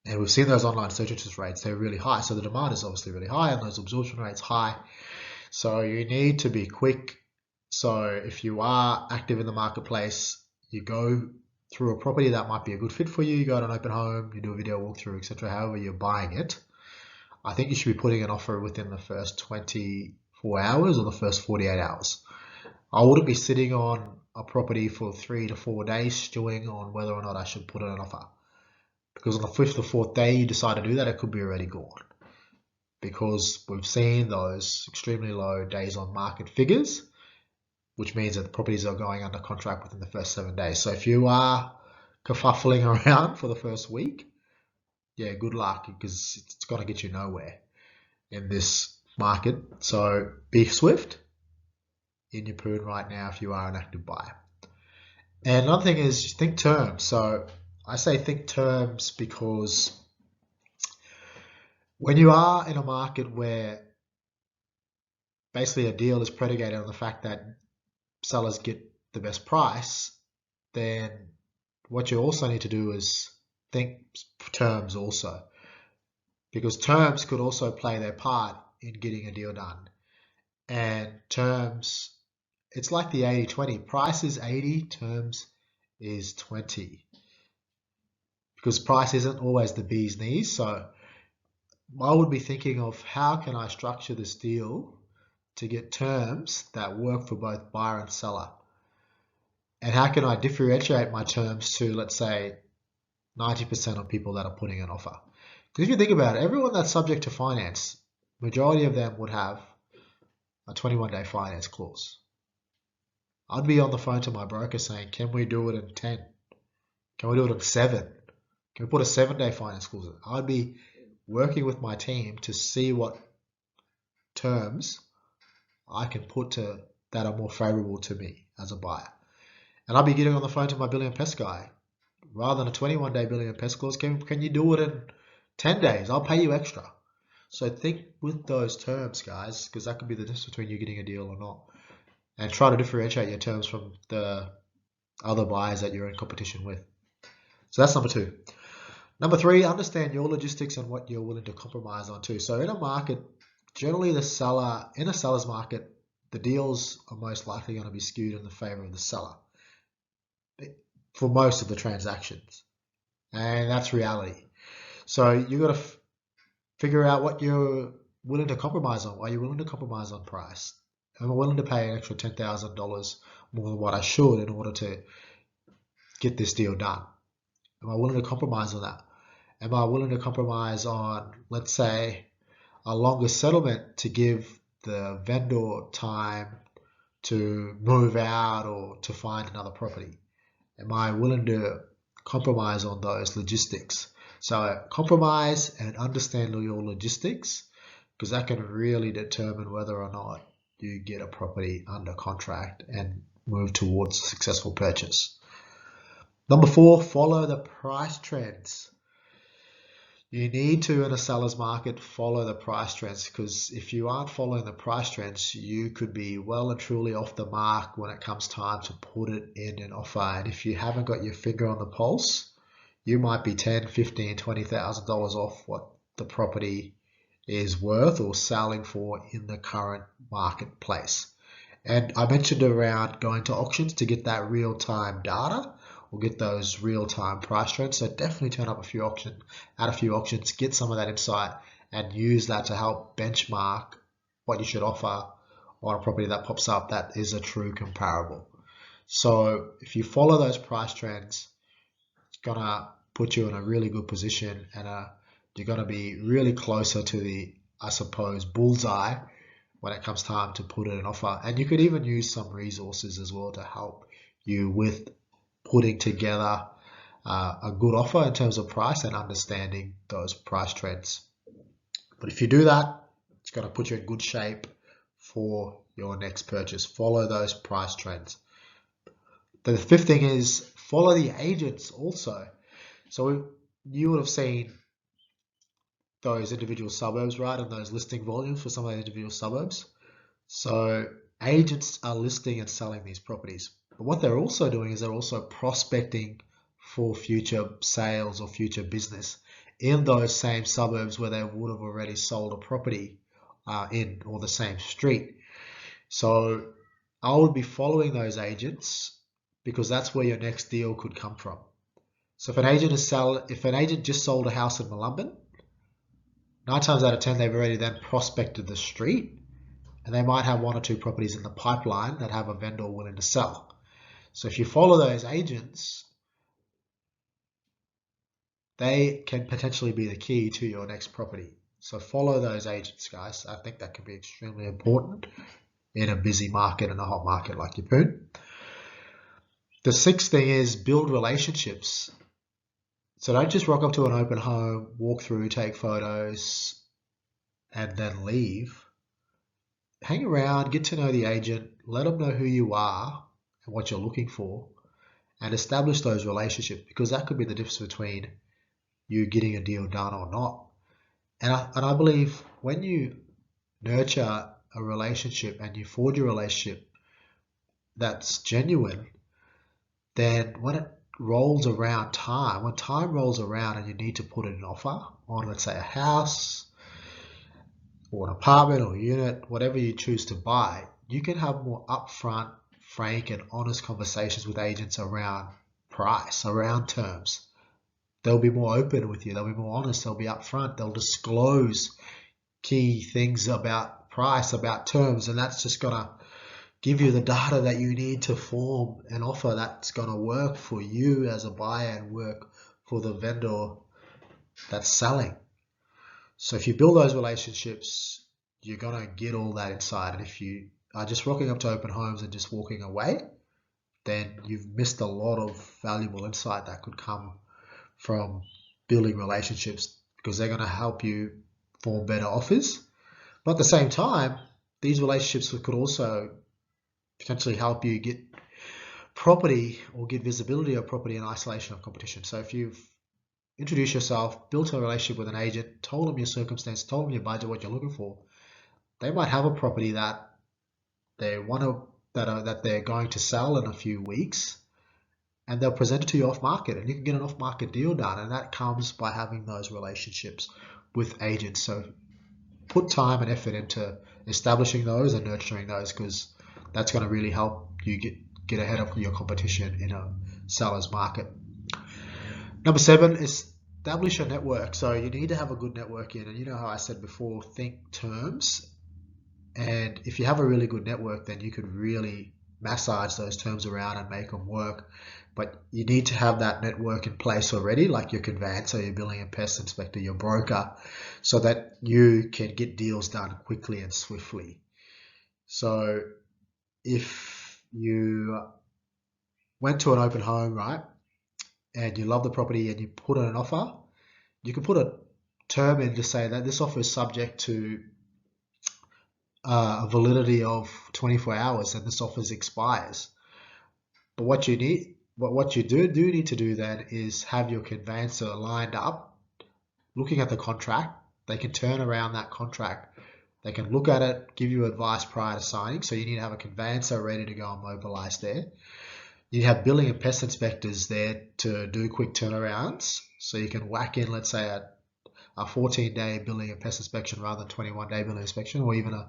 Speaker 1: And we've seen those online search interest rates, they're really high. So the demand is obviously really high and those absorption rates high. So you need to be quick. So if you are active in the marketplace, you go through a property that might be a good fit for you, you go to an open home, you do a video walkthrough, etc. However you're buying it, I think you should be putting an offer within the first 24 hours or the first 48 hours. I wouldn't be sitting on a property for 3 to 4 days stewing on whether or not I should put in an offer. because on the 5th or 4th day you decide to do that, it could be already gone, because we've seen those extremely low days on market figures, which means that the properties are going under contract within the first 7 days. So if you are kerfuffling around for the first week, yeah, good luck, because it's going to get you nowhere in this market. So be swift in Yeppoon right now if you are an active buyer. And another thing is think terms. So I say think terms because when you are in a market where basically a deal is predicated on the fact that sellers get the best price, then what you also need to do is think terms also, because terms could also play their part in getting a deal done. And terms, it's like the 80-20. Price is 80, terms is 20. Because price isn't always the bee's knees. So I would be thinking of how can I structure this deal to get terms that work for both buyer and seller? And how can I differentiate my terms to, let's say, 90% of people that are putting an offer? Because if you think about it, everyone that's subject to finance, majority of them would have a 21-day finance clause. I'd be on the phone to my broker saying, can we do it in 10? Can we do it in 7? Can we put a 7-day finance clause in? I'd be working with my team to see what terms I can put to that are more favorable to me as a buyer. And I'll be getting on the phone to my billion pest guy. Rather than a 21-day billion pest clause, can you do it in 10 days? I'll pay you extra. So think with those terms, guys, because that could be the difference between you getting a deal or not. And try to differentiate your terms from the other buyers that you're in competition with. So that's number 2. Number 3, understand your logistics and what you're willing to compromise on too. So in a market, generally in a seller's market, the deals are most likely going to be skewed in the favor of the seller for most of the transactions. And that's reality. So you got to figure out what you're willing to compromise on. Are you willing to compromise on price? Am I willing to pay an extra $10,000 more than what I should in order to get this deal done? Am I willing to compromise on that? Am I willing to compromise on, let's say, a longer settlement to give the vendor time to move out or to find another property? Am I willing to compromise on those logistics? So compromise and understand your logistics, because that can really determine whether or not you get a property under contract and move towards a successful purchase. Number 4, follow the price trends. You need to, in a seller's market, follow the price trends, because if you aren't following the price trends, you could be well and truly off the mark when it comes time to put it in an offer. And if you haven't got your finger on the pulse, you might be $10,000, $15,000, $20,000 off what the property is worth or selling for in the current marketplace. And I mentioned around going to auctions to get that real-time data or get those real-time price trends. So definitely turn up at a few auctions, get some of that insight and use that to help benchmark what you should offer on a property that pops up that is a true comparable. So if you follow those price trends, it's gonna put you in a really good position, and you're gonna be really closer to the, I suppose, bullseye when it comes time to put in an offer. And you could even use some resources as well to help you with putting together a good offer in terms of price and understanding those price trends. But if you do that, it's going to put you in good shape for your next purchase. Follow those price trends. The 5th thing is follow the agents also. So you would have seen those individual suburbs, right, and those listing volumes for some of the individual suburbs. So agents are listing and selling these properties. But what they're also doing is they're also prospecting for future sales or future business in those same suburbs where they would have already sold a property in, or the same street. So I would be following those agents, because that's where your next deal could come from. So if an agent just sold a house in Mullumbin, 9 times out of 10 they've already then prospected the street, and they might have 1 or 2 properties in the pipeline that have a vendor willing to sell. So if you follow those agents, they can potentially be the key to your next property. So follow those agents, guys. I think that can be extremely important in a busy market and a hot market like Yeppoon. The sixth thing is build relationships. So don't just rock up to an open home, walk through, take photos, and then leave. Hang around, get to know the agent, let them know who you are and what you're looking for, and establish those relationships, because that could be the difference between you getting a deal done or not. And I believe when you nurture a relationship and you forge a relationship that's genuine, then when it rolls around time, when time rolls around and you need to put in an offer on, let's say, a house or an apartment or unit, whatever you choose to buy, you can have more upfront, frank and honest conversations with agents around price, around terms. They'll be more open with you. They'll be more honest. They'll be upfront. They'll disclose key things about price, about terms, and that's just going to give you the data that you need to form an offer that's going to work for you as a buyer and work for the vendor that's selling. So if you build those relationships, you're going to get all that inside. And if you are just rocking up to open homes and just walking away, then you've missed a lot of valuable insight that could come from building relationships, because they're going to help you form better offers. But at the same time, these relationships could also potentially help you get property or get visibility of property in isolation of competition. So if you've introduced yourself, built a relationship with an agent, told them your circumstance, told them your budget, what you're looking for, they might have a property that they want to that they're going to sell in a few weeks, and they'll present it to you off market, and you can get an off market deal done, and that comes by having those relationships with agents. So put time and effort into establishing those and nurturing those, because that's going to really help you get ahead of your competition in a seller's market. Number 7 is establish a network. So you need to have a good network in, and you know how I said before, think terms. And if you have a really good network, then you could really massage those terms around and make them work. But you need to have that network in place already, like your conveyancer, your building and pest inspector, your broker, so that you can get deals done quickly and swiftly. So if you went to an open home, right, and you love the property and you put in an offer, you can put a term in to say that this offer is subject to a validity of 24 hours and this offer expires. But what you do need to do then is have your conveyancer lined up, looking at the contract. They can turn around that contract. They can look at it, give you advice prior to signing. So you need to have a conveyancer ready to go and mobilize there. You have building and pest inspectors there to do quick turnarounds. So you can whack in, let's say, a 14-day building and pest inspection rather than 21-day building inspection, or even a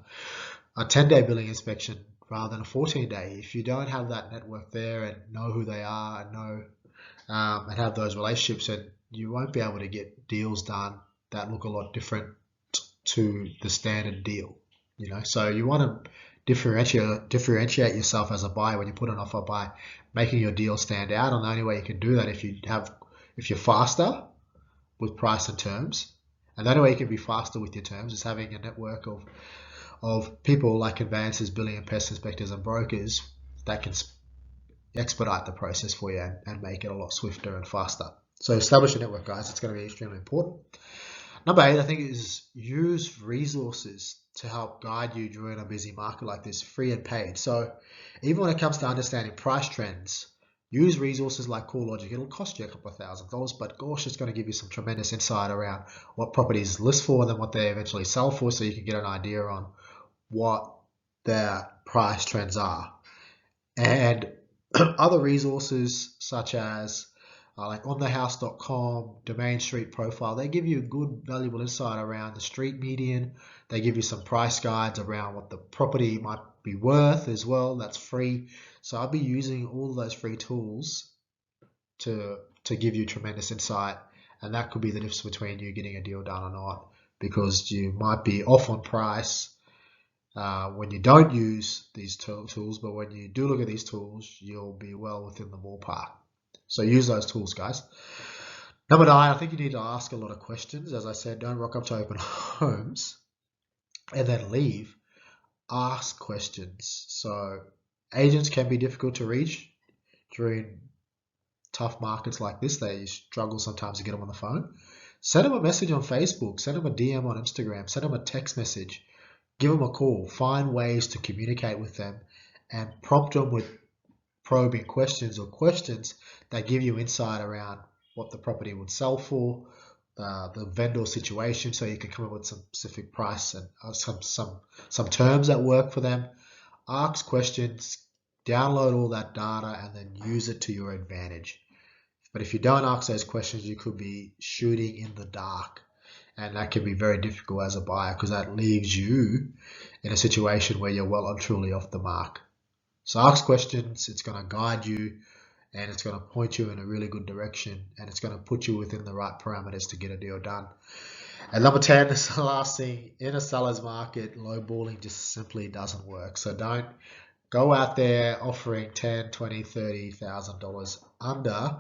Speaker 1: 10-day building inspection rather than a 14-day. If you don't have that network there and know who they are and know and have those relationships, then you won't be able to get deals done that look a lot different to the standard deal. So you want to differentiate yourself as a buyer when you put an offer by making your deal stand out. And the only way you can do that if you're faster with price and terms, and the only way you can be faster with your terms is having a network of people like conveyancers, building and pest inspectors and brokers that can expedite the process for you and make it a lot swifter and faster. So establish a network, guys. It's going to be extremely important. Number 8, I think, is use resources to help guide you during a busy market like this, free and paid. So even when it comes to understanding price trends, use resources like CoreLogic. It'll cost you a couple of $1,000s, but gosh, it's going to give you some tremendous insight around what properties list for and then what they eventually sell for, so you can get an idea on what their price trends are. And other resources such as like onthehouse.com, Domain Street Profile, they give you good, valuable insight around the street median. They give you some price guides around what the property might be worth as well. That's free. So I'll be using all of those free tools to give you tremendous insight, and that could be the difference between you getting a deal done or not, because you might be off on price when you don't use these tools, but when you do look at these tools, you'll be well within the ballpark. So use those tools, guys. Number 9, I think you need to ask a lot of questions. As I said, don't rock up to open homes and then leave. Ask questions. So agents can be difficult to reach during tough markets like this. They struggle sometimes to get them on the phone. Send them a message on Facebook. Send them a DM on Instagram. Send them a text message. Give them a call. Find ways to communicate with them and prompt them with probing questions or questions that give you insight around what the property would sell for, the vendor situation, so you can come up with some specific price and some terms that work for them. Ask questions, download all that data, and then use it to your advantage. But if you don't ask those questions, you could be shooting in the dark, and that can be very difficult as a buyer because that leaves you in a situation where you're well and truly off the mark. So ask questions, it's going to guide you and it's going to point you in a really good direction and it's going to put you within the right parameters to get a deal done. And number 10 is the last thing. In a seller's market, lowballing just simply doesn't work. So don't go out there offering $10,000, $20,000, $30,000 under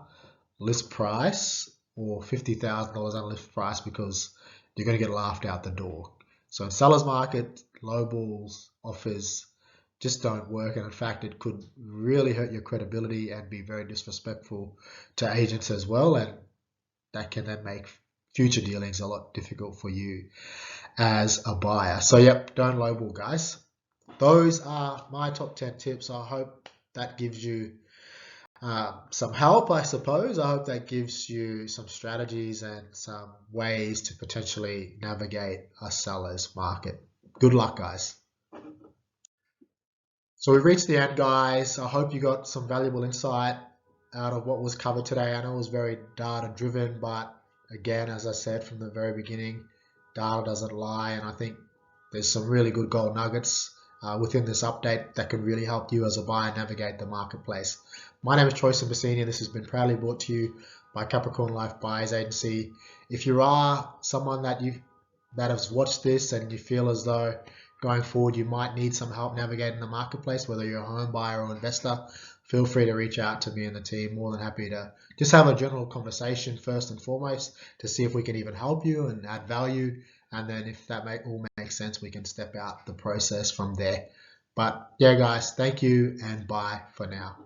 Speaker 1: list price or $50,000 under list price because you're going to get laughed out the door. So in seller's market, lowballs offers just don't work, and in fact it could really hurt your credibility and be very disrespectful to agents as well, and that can then make future dealings a lot difficult for you as a buyer. So yep, don't lowball, guys. Those are my top 10 tips. I hope that gives you some help, I suppose. I hope that gives you some strategies and some ways to potentially navigate a seller's market. Good luck, guys. So we've reached the end, guys. I hope you got some valuable insight out of what was covered today. I know it was very data driven, but again, as I said from the very beginning, data doesn't lie, and I think there's some really good gold nuggets within this update that can really help you as a buyer navigate the marketplace. My name is Troy Simbassini, and this has been proudly brought to you by Capricorn Life Buyers Agency. If you are someone that has watched this and you feel as though going forward you might need some help navigating the marketplace, whether you're a home buyer or investor, feel free to reach out to me and the team. More than happy to just have a general conversation first and foremost to see if we can even help you and add value, and then if that all makes sense, we can step out the process from there. But yeah, guys, thank you and bye for now.